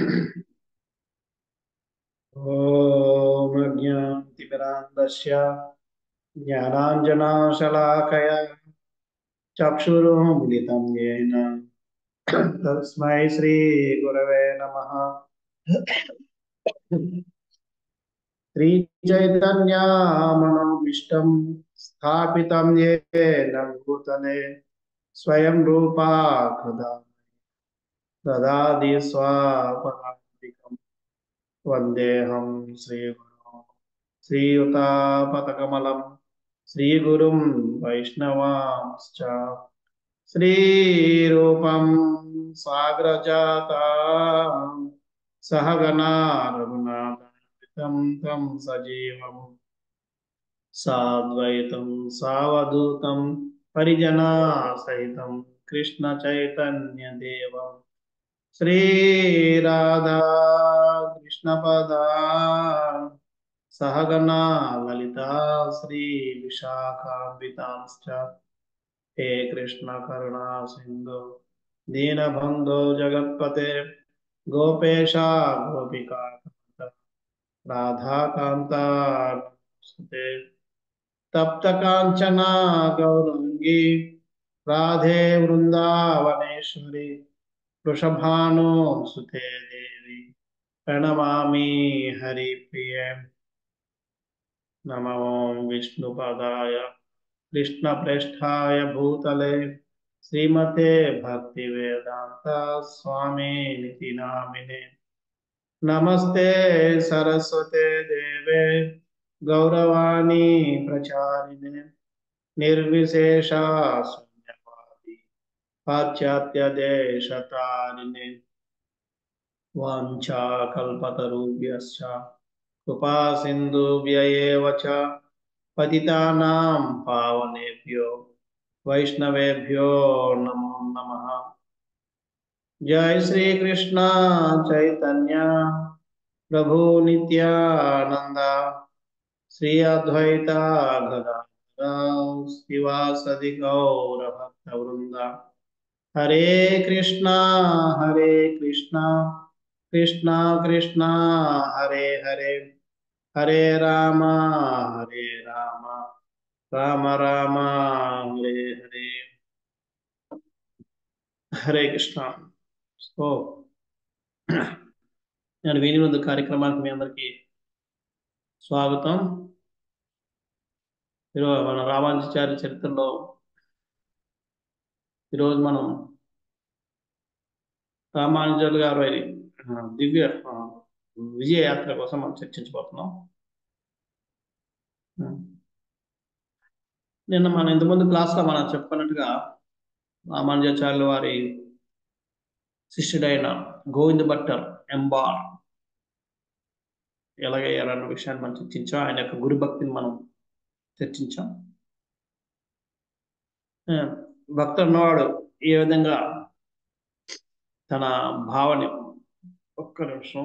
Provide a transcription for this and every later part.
ॐ ज्ञानतिमिरान्धस्य ज्ञानाञ्जनशलाकया चक्षुरुन्मिलितं येन तस्मै श्रीगुरवे नमः। श्रीचैतन्यमनोभीष्टं स्थापितं येन भूतले स्वयं रूपा कदा ददाति स्वापदान्तिकम् वन्देऽहं श्रीगुरो श्रीयुतापतकमलं श्रीगुरुं वैष्णवांश्च श्रीरूपं साग्रजातं सहगणा रघुनाथान्वितं तं सजीवम् साद्वैतं सावधूतं परिजनासहितं कृष्णचैतन्यदेवं श्रीराधा कृष्णपदा सहगणा ललिता श्रीविशाखान्वितांश्च हे कृष्ण करुणा सिन्धु दीनबन्धो जगत्पते गोपेशा गोपिका राधाकान्ता नमोऽस्तुते तप्त कांचना गौरांगी राधे वृंदावनेश्वरी वृषभानुसुते देवी प्रणमामि हरिप्रिये नमो विष्णुपदाय कृष्णप्रेष्ठाय भूतले श्रीमते भक्तिवेदांत स्वामी नामिने नमस्ते सरस्वते देवे गौरवाणी प्रचारिणे निर्विशेषा शून्यवादी पाश्चात्यदेशतारिणे वाञ्छाकल्पतरुभ्यश्च कृपा सिन्धुभ्य एव च पतितानां पावनेभ्यो वैष्णवेभ्यो नमो नमः। जय श्री कृष्ण चैतन्य प्रभु नित्यानंद श्री अद्वैता गदाधर शिवासदि गौर भक्त वृंद हरे कृष्णा कृष्णा कृष्णा हरे हरे हरे राम राम राम हरे हरे हरे कृष्णा। సో నేను వినియోగ కార్యక్రమానికి మీ అందరికీ స్వాగతం। ఈరోజు మన రామానుజాచార్య చరిత్రలో ఈరోజు మనం రామానుజులు గారి దివ్య విజయ యాత్ర కోసం మనం చర్చించబోతున్నాం। నిన్న మనం ఇంతకుముందు క్లాస్లో మనం చెప్పుకున్నట్టుగా రామానుజాచార్యుల వారి శిష్యుడైన గోవింద భట్టర్ ఎంబార్ ఎలాగయ్యారన్న విషయాన్ని మనం చర్చించాం। ఆయన యొక్క గురు భక్తిని మనం చర్చించాం। భక్తుడు ఉన్నవాడు ఏ విధంగా తన భావన ఒక్క నిమిషం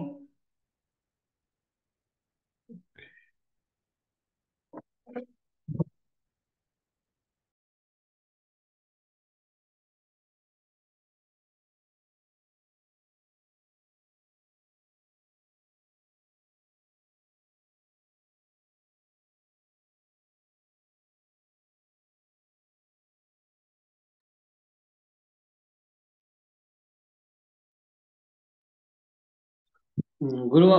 గురువు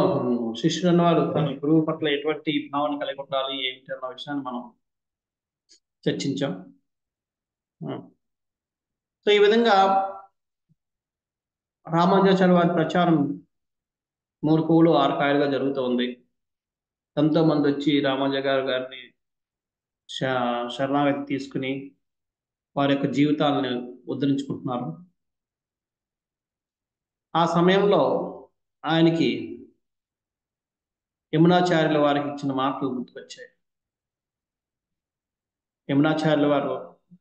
శిష్యుడు అన్నవాడు తన గురువు పట్ల ఎటువంటి భావన కలిగి ఉండాలి ఏమిటి అన్న విషయాన్ని మనం చర్చించాం। సో ఈ విధంగా రామానుజాచార్య వారి ప్రచారం 3 పువ్వులు 6 కాయలుగా జరుగుతూ ఉంది। ఎంతో మంది వచ్చి రామానుజ గారిని శరణాగతి తీసుకుని వారి యొక్క జీవితాలను ఉద్ధరించుకుంటున్నారు। ఆ సమయంలో ఆయనకి యమునాచార్యుల వారికి ఇచ్చిన మాటలు గుర్తుకొచ్చాయి। యమునాచార్యుల వారు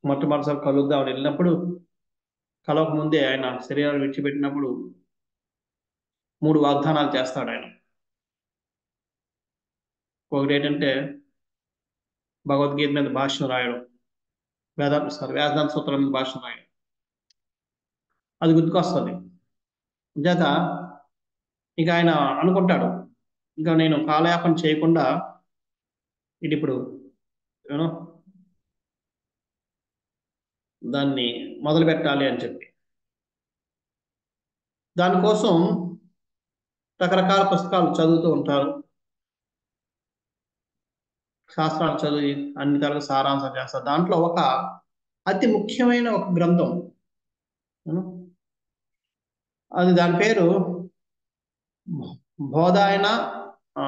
మొట్టమొదటిసారి కలుద్దామని వెళ్ళినప్పుడు కలవక ముందే ఆయన శరీరాన్ని విడిచిపెట్టినప్పుడు 3 వాగ్దానాలు చేస్తాడు ఆయన। ఒకటి ఏంటంటే భగవద్గీత మీద భాష్యం రాయడం, వేదాంత సూత్రాల మీద భాష్యం రాయడం, అది గుర్తుకొస్తుంది। చేత ఇక ఆయన అనుకుంటాడు, ఇంకా నేను కాలయాపన చేయకుండా ఇది ఇప్పుడు యూనో దాన్ని మొదలు పెట్టాలి అని చెప్పి దానికోసం రకరకాల పుస్తకాలు చదువుతూ ఉంటారు. శాస్త్రాలు చదివి అన్ని తరగతి సారాంశం చేస్తారు. దాంట్లో ఒక అతి ముఖ్యమైన ఒక గ్రంథం, యూనో, అది దాని పేరు బోధాయన ఆ,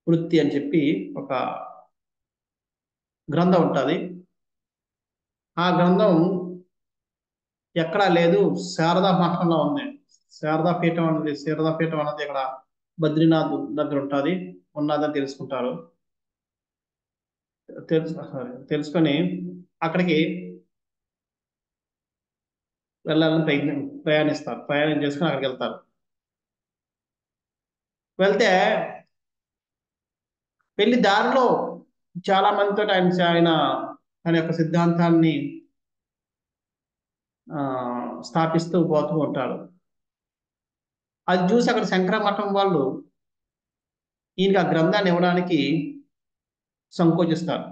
వృత్తి అని చెప్పి ఒక గ్రంథం ఉంటుంది. ఆ గ్రంథం ఎక్కడా లేదు, శారదా మఠంలో ఉంది. శారదా పీఠం అన్నది ఇక్కడ బద్రీనాథ్ దగ్గర ఉంటుంది, ఉన్నదని తెలుసుకుంటారు. తెలుసుకొని అక్కడికి వెళ్ళాలని ప్రయాణిస్తారు. ప్రయాణం చేసుకుని అక్కడికి వెళ్తారు. వెళ్తే వెళ్ళి దారిలో చాలా మందితో ఆయన తన యొక్క సిద్ధాంతాన్ని ఆ, స్థాపిస్తూ పోతూ ఉంటారు. అది చూసి అక్కడ శంకర మఠం వాళ్ళు ఈయనకి ఆ గ్రంథాన్ని ఇవ్వడానికి సంకోచిస్తారు.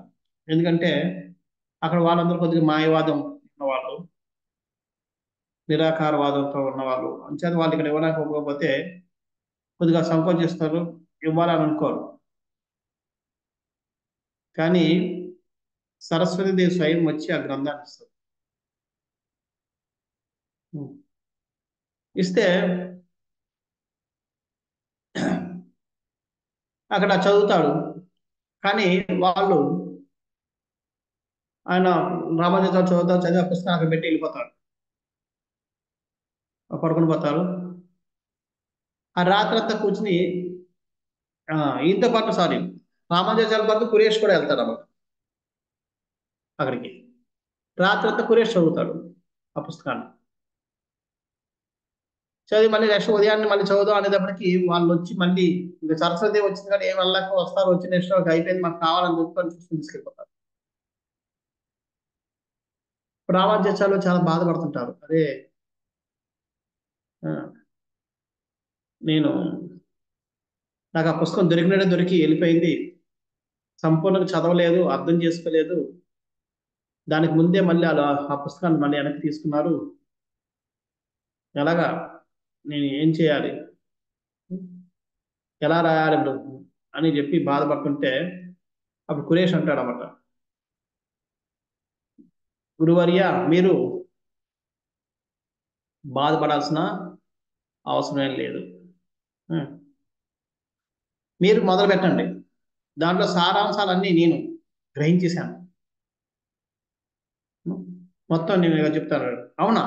ఎందుకంటే అక్కడ వాళ్ళందరూ కొద్దిగా మాయవాదం ఉన్నవాళ్ళు, నిరాకారవాదంతో ఉన్నవాళ్ళు. అంచేత వాళ్ళు ఇక్కడ ఇవ్వడానికి ఒప్పుకోకపోతే కొద్దిగా సంకోచిస్తారు, ఇవ్వాలని అనుకోరు. కానీ సరస్వతీదేవి స్వయం వచ్చి ఆ గ్రంథాన్ని ఇస్తారు. ఇస్తే అక్కడ చదువుతాడు. కానీ వాళ్ళు ఆయన రామానుజాచార్య చదివి ఆ పుస్తకం అక్కడ పెట్టి వెళ్ళిపోతాడు, పడుకొని పోతారు. ఆ రాత్రంతా కూర్చుని ఈయనతో పాటు రామానుజాచార్య పాటు కురేష్ కూడా వెళ్తాడు అన్నమాట అక్కడికి. రాత్రంతా కురేష్ చదువుతాడు ఆ పుస్తకాన్ని. చదివి మళ్ళీ నెక్స్ట్ ఉదయాన్నే మళ్ళీ చదువుదాం అనేటప్పటికి వాళ్ళు వచ్చి మళ్ళీ ఇంకా సరస్వతి వచ్చింది కానీ ఏం వెళ్ళాక వస్తారు, వచ్చి నెక్స్ట్ అయిపోయింది మాకు కావాలని చెప్పుకొని చూసుకుని తీసుకెళ్ళిపోతారు. రామానుజాచార్యులు చాలా బాధపడుతుంటారు. అదే ఆ, నేను నాకు ఆ పుస్తకం దొరికినట్టే దొరికి వెళ్ళిపోయింది, సంపూర్ణంగా చదవలేదు, అర్థం చేసుకోలేదు, దానికి ముందే మళ్ళీ అలా ఆ పుస్తకాన్ని మళ్ళీ వెనక్కి తీసుకున్నారు, ఎలాగా, నేను ఏం చేయాలి, ఎలా రాయాలి ఇప్పుడు అని చెప్పి బాధపడుతుంటే అప్పుడు కురేష్ అంటాడు అన్నమాట, గురువర్య మీరు బాధపడాల్సిన అవసరం ఏం లేదు, మీరు మొదలు పెట్టండి, దాంట్లో సారాంశాలన్నీ నేను గ్రహించేశాను, మొత్తం నేను ఇక చెప్తాను. అవునా,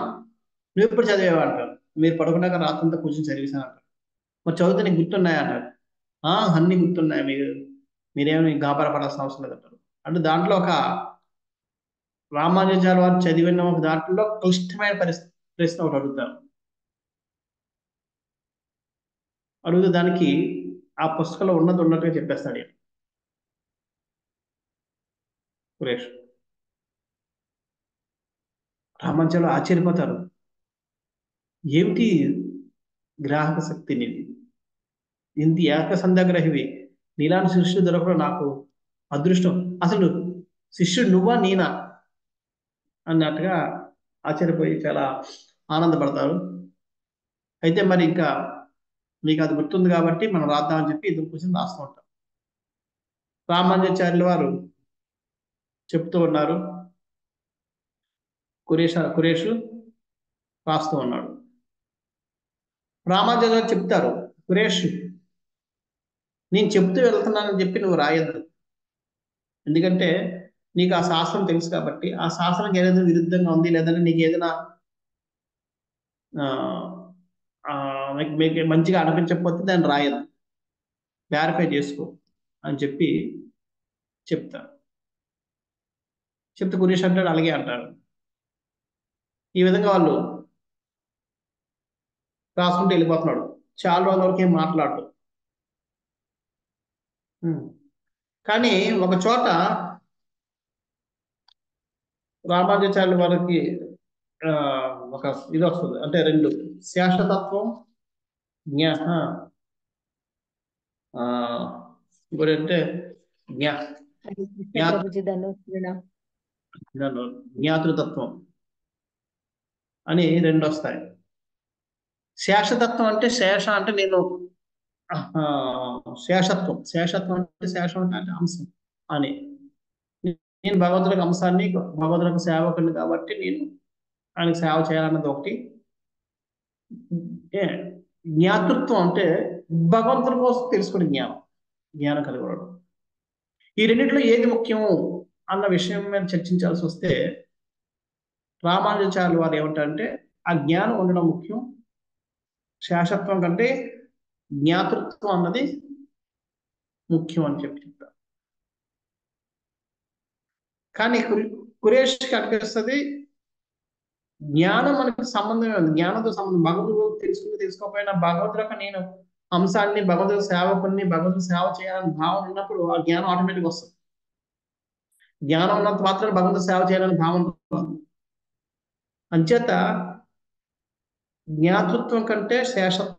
నువ్వు ఎప్పుడు చదివేవా అంటారు. మీరు పడుకున్నాక రాత్రంతా కూర్చొని చదివేశాను అంటారు. మరి చదివితే నీకు గుర్తున్నాయా అంటారు. అన్ని గుర్తున్నాయి, మీరేమి గాబరా పడాల్సిన అవసరం లేదంటారు. అంటే దాంట్లో ఒక రామానుజాచార్య వారు చదివిన ఒక దాంట్లో క్లిష్టమైన ప్రశ్న ఒకటి అడుగుతారు. అడిగితే దానికి ఆ పుస్తకంలో ఉన్నది ఉన్నట్టుగా చెప్పేస్తాడు ఈయన, సురేష్. రామానుజాచార్యులు ఆశ్చర్యపోతారు, ఏమిటి గ్రాహక శక్తి నీది, ఇంత ఏకసంధగ్రహివి, నీలాంటి శిష్యుడు దొరకడం నాకు అదృష్టం, అసలు శిష్యుడు నువ్వా నేనా అన్నట్టుగా ఆశ్చర్యపోయి చాలా ఆనందపడతారు. అయితే మరి ఇంకా మీకు అది గుర్తుంది కాబట్టి మనం రాద్దామని చెప్పి ఇద్దరు కూర్చొని రాస్తూ ఉంటాం. రామానుజాచార్యుల వారు చెప్తూ ఉన్నారు, కురేషు రాస్తూ ఉన్నాడు. రామానుజాచార్యులు చెప్తారు, కురేష్ నేను చెప్తూ వెళ్తున్నానని చెప్పి నువ్వు రాయద్దు, ఎందుకంటే నీకు ఆ శాస్త్రం తెలుసు కాబట్టి ఆ శాస్త్రం ఏదైనా విరుద్ధంగా ఉంది లేదంటే నీకు ఏదైనా ఆ, ఆ, మీకు మంచిగా అనిపించకపోతే దాన్ని రాయద్దు, క్లారిఫై చేసుకో అని చెప్పి చెప్తారు. చెప్తే కురేష్ అంటాడు అలాగే అంటారు. ఈ విధంగా వాళ్ళు రాసుకుంటూ వెళ్ళిపోతున్నాడు. చాలా రోజుల వరకు ఏం మాట్లాడు. కానీ ఒక చోట రామానుజాచార్యుల వారికి ఆ, ఒక ఇది వస్తుంది, అంటే రెండు, శాశ్వతత్వం జ్ఞ ఇంకోటి అంటే జ్ఞా హరే కృష్ణ జ్ఞా ప్రభుజీ ధన్యవాదాలు. జ్ఞాతృతత్వం అని రెండు వస్తాయి. శేషతత్వం అంటే శేష అంటే నేను శేషత్వం అంటే శేషం అంటే అంశం అని. నేను భగవంతుడికి అంశాన్ని, భగవంతుడికి సేవకుని కాబట్టి నేను ఆయనకు సేవ చేయాలన్నది ఒకటి. జ్ఞాతృత్వం అంటే భగవంతుడి కోసం తెలుసుకునే జ్ఞానం కలిగి ఉండడం. ఈ రెండింటిలో ఏది ముఖ్యం అన్న విషయం మీద చర్చించాల్సి వస్తే రామానుజాచార్యులు వారు ఏమంటారంటే ఆ జ్ఞానం ఉండడం ముఖ్యం, శేషత్వం కంటే జ్ఞాతృత్వం అన్నది ముఖ్యం అని చెప్తారు. కానీ కురేష్కి అనిపిస్తుంది జ్ఞానం మనకి సంబంధమే ఉంది, జ్ఞానంతో సంబంధం. భగవంతుడు తెలుసుకోకపోయినా భగవంతుడు నేను అంశాన్ని, భగవంతుడు సేవకుని, భగవంతుడు సేవ చేయాలని భావన ఉన్నప్పుడు ఆ జ్ఞానం ఆటోమేటిక్ వస్తుంది. జ్ఞానం ఉన్నంత మాత్రం భగవంతుడు సేవ చేయాలని భావన రాదు. అంచేత జ్ఞాతృత్వం కంటే శేషత్వం.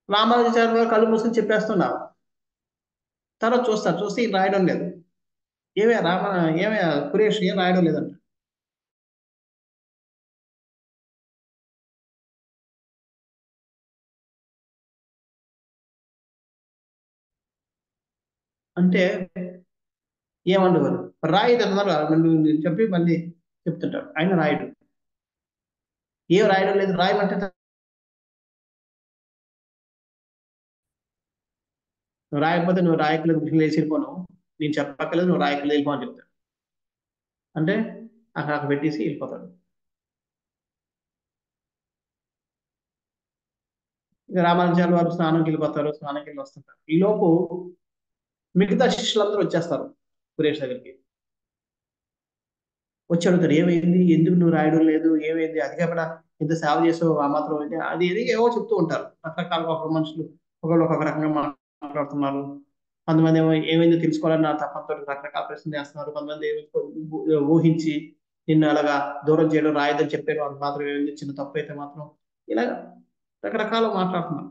రామానుజాచార్య వారు కళ్ళు మూసుకొని చెప్పేస్తున్నారు. తర్వాత చూస్తే ఈయన రాయడం లేదు. ఏమే కురేష్ ఏం రాయడం లేదంట. అంటే ఏమండవారు రాయదన్నారు చెప్పి మళ్ళీ చెప్తుంటాడు. ఆయన రాయడు, ఏం రాయడం లేదు. రాయమంటే నువ్వు రాయకపోతే నువ్వు రాయకలేదు, మిషన్ వేసిపోను, నేను చెప్పక్కలేదు, నువ్వు రాయకలేదు, వెళ్ళిపో అని చెప్తాడు. అంటే అక్కడ పెట్టేసి వెళ్ళిపోతాడు. ఇక రామానుజాచార్య వారు స్నానంకి వెళ్ళిపోతారు, స్నానంకి వెళ్ళి వస్తుంటారు. ఈ లోపు మిగతా శిష్యులందరూ వచ్చేస్తారు సురేష్ దగ్గరికి. వచ్చి అడుగుతారు ఏమైంది, ఎందుకు నువ్వు రాయడం లేదు, ఏమైంది, అది కాకుండా ఇంత సేవ చేసావు ఆ మాత్రం అది ఇది ఏవో చెప్తూ ఉంటారు. రకరకాలుగా ఒక మనుషులు ఒకళ్ళు ఒక్కొక్క రకంగా మాట్లాడుతున్నారు. కొంతమంది ఏమో ఏమైందో తెలుసుకోవాలని నా తప్పంతో రకరకాల ప్రశ్నలు చేస్తున్నారు. కొంతమంది ఊహించి నిన్ను అలాగా దూరం చేయడం రాయదని చెప్పారు, అది మాత్రం ఏమైంది, చిన్న తప్పు అయితే మాత్రం ఇలా రకరకాలు మాట్లాడుతున్నారు.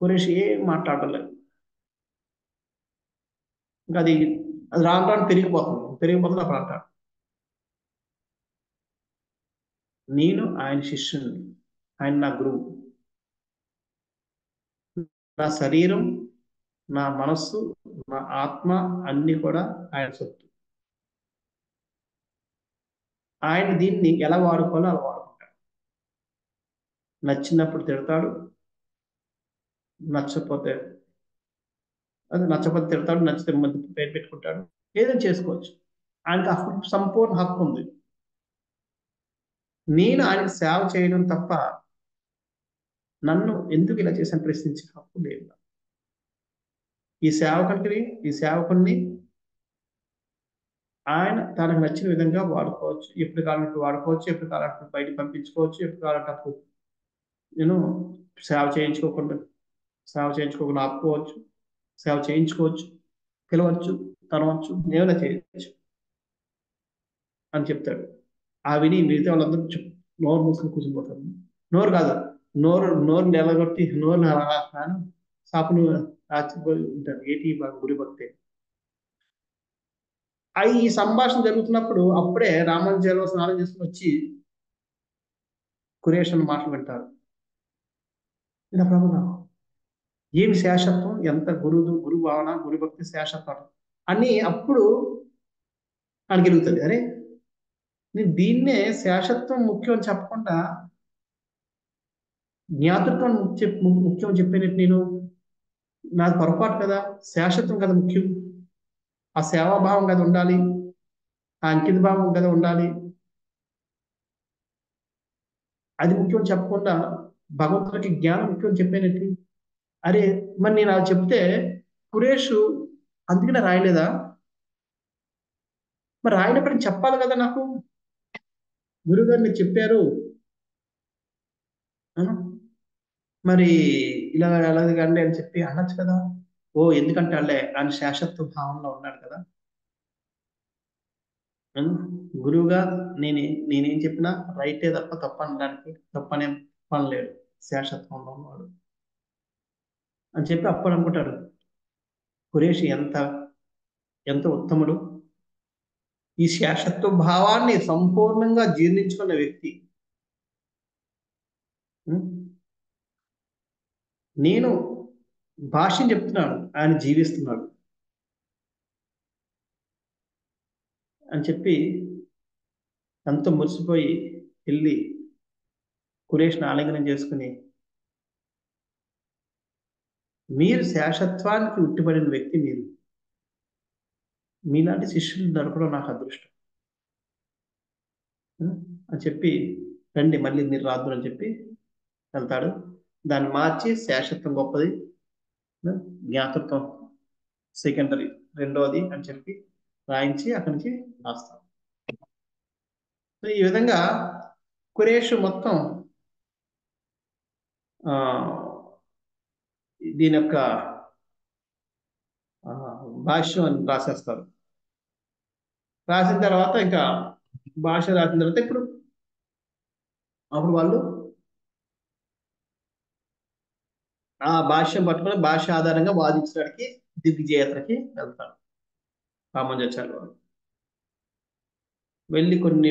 కురేష్ ఏం మాట్లాడడం లేదు. ఇంకా అది రాను రాను పెరిగిపోతుంది అప్పుడు అంటాడు, నేను ఆయన శిష్యుని, ఆయన నా గురువు, నా శరీరం, నా మనస్సు, నా ఆత్మ అన్ని కూడా ఆయన సొత్తు. ఆయన దీన్ని ఎలా వాడుకోవాలో అలా వాడుకుంటాడు. నచ్చినప్పుడు తిడతాడు, నచ్చకపోతే తిడతాడు, నచ్చితే మధ్య పేరు పెట్టుకుంటాడు, ఏదైనా చేసుకోవచ్చు. ఆయనకు సంపూర్ణ హక్కు ఉంది. నేను ఆయనకు సేవ చేయడం తప్ప నన్ను ఎందుకు ఇలా చేశాను ప్రశ్నించే హక్కు లేదు. ఈ సేవకుని ఆయన తనకు నచ్చిన విధంగా వాడుకోవచ్చు, ఎప్పుడు కావాలంటే వాడుకోవచ్చు, ఎప్పుడు కావాలంటే బయట పంపించుకోవచ్చు, ఎప్పుడు కావాలంటే అప్పుడు నేను సేవ చేయించుకోకుండా ఆపుకోవచ్చు, సేవ చేయించుకోవచ్చు, పిలవచ్చు, తనవచ్చు, ఏమైనా చేయొచ్చు అని చెప్తాడు. ఆ విని మిగతా వాళ్ళందరూ నోరు మూసుకొని కూర్చునిపోతారు. నోరు కాదు, నోరు నిలగొట్టి నోరు సాపును రాచిపోయి ఉంటారు. ఏటి గురి భక్తే. ఈ సంభాషణ జరుగుతున్నప్పుడు అప్పుడే రామానుజాచార్యులు స్నానం చేసుకుని వచ్చి కురేషన్ మాటలు వింటారు. ఇలా ప్రభు ఏమి శేషత్వం, ఎంత గురు భావన, గురు భక్తి, శేషత్వం అని అప్పుడు అడిగలుగుతుంది. అరే నేను దీన్నే శేషత్వం ముఖ్యం అని చెప్పకుండా జ్ఞాతృత్వం ముఖ్యం చెప్పినట్టు నేను, నాది పొరపాటు కదా, శేషత్వం కదా ముఖ్యం, ఆ సేవాభావం కదా ఉండాలి, ఆ అంకిత భావం కదా ఉండాలి, అది ముఖ్యం చెప్పకుండా భగవంతుడికి జ్ఞానం ముఖ్యం చెప్పేనట్టు. అరే మరి నేను అది చెప్తే కురేష్ అందుకనే రాయలేదా, మరి రాయనప్పుడు చెప్పాలి కదా నాకు, గురుగారు మీరు చెప్పారు మరి ఇలా ఎలాగండి అని చెప్పి అనొచ్చు కదా. ఎందుకంటే అల్లే ఆయన శాశ్వత భావంలో ఉన్నాడు కదా. గురువుగా నేనేం చెప్పినా రైటే తప్ప తప్పనడానికి తప్పనే పనలేడు శేషత్వంలో ఉన్నవాడు అని చెప్పి అప్పుడు అనుకుంటాడు కురేషి ఎంత ఉత్తముడు, ఈ శేషత్వ భావాన్ని సంపూర్ణంగా జీర్ణించుకున్న వ్యక్తి. ఉం? నేను భాష్యం చెప్తున్నాను, ఆయన జీవిస్తున్నాడు అని చెప్పి ఎంతో మురిసిపోయి వెళ్ళి కురేష్ని ఆలింగనం చేసుకుని, మీరు శేషత్వానికి ఉట్టిపడిన వ్యక్తి, మీరు మీలాంటి శిష్యులు దొరకడం నాకు అదృష్టం అని చెప్పి, రండి మళ్ళీ మీరు రాదు అని చెప్పి వెళ్తాడు. దాన్ని మార్చి శేషత్వం గొప్పది, జ్ఞాతృత్వం సెకండరీ రెండోది అని చెప్పి రాయించి అక్కడి నుంచి రాస్తాం. ఈ విధంగా కురేషు మొత్తం దీని యొక్క భాష్యం అని రాసేస్తారు. రాసిన తర్వాత ఇంకా భాష రాసిన తర్వాత అప్పుడు వాళ్ళు ఆ భాష్యం పట్టుకుని భాష ఆధారంగా వాదించడానికి దిగ్విజయత్రకి వెళ్తారు రామానుజాచార్య వారు. వెళ్ళి కొన్ని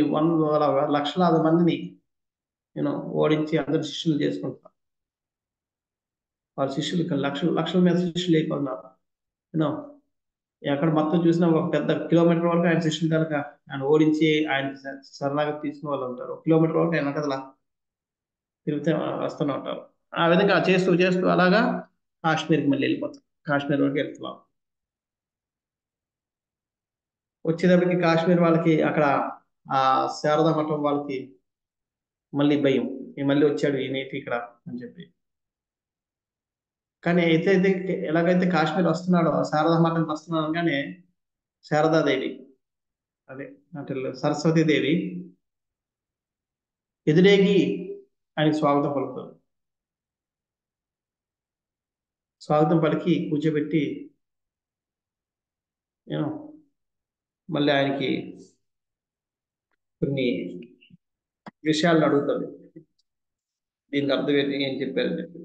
లక్షలాది మందిని ఓడించి అందరు శిష్యులు చేసుకుంటారు. వాళ్ళ శిష్యులు లక్షల మీద శిష్యులు అయిపోతున్నారు. ఎక్కడ మొత్తం చూసినా ఒక పెద్ద కిలోమీటర్ వరకు ఆయన శిష్యులు కనుక ఆయన ఓడించి ఆయన సరళంగా తీసుకున్న వాళ్ళు ఉంటారు. 1 కిలోమీటర్ వరకు ఆయన కదలా తిరిగితే వస్తూనే ఉంటారు. ఆ విధంగా చేస్తూ చేస్తూ అలాగా కాశ్మీర్కి మళ్ళీ వెళ్ళిపోతాం. కాశ్మీర్ వరకు వెళ్తున్నాం. వచ్చేటప్పటికి కాశ్మీర్ వాళ్ళకి అక్కడ ఆ శారదా మఠం వాళ్ళకి మళ్ళీ భయం, మళ్ళీ వచ్చాడు ఈయనేటి ఇక్కడ అని చెప్పి. కానీ అయితే ఎలాగైతే కాశ్మీర్ వస్తున్నాడో శారదా మఠంకి వస్తున్నాడు కానీ శారదాదేవి అదే అంటే సరస్వతీదేవి ఎదురేగి ఆయన స్వాగతం పలుకుతారు. స్వాగతం పలికి కూర్చోబెట్టి మళ్ళీ ఆయనకి కొన్ని విషయాలను అడుగుతుంది. దీనికి అర్థం ఏంటి, ఏం చెప్పారని చెప్పి.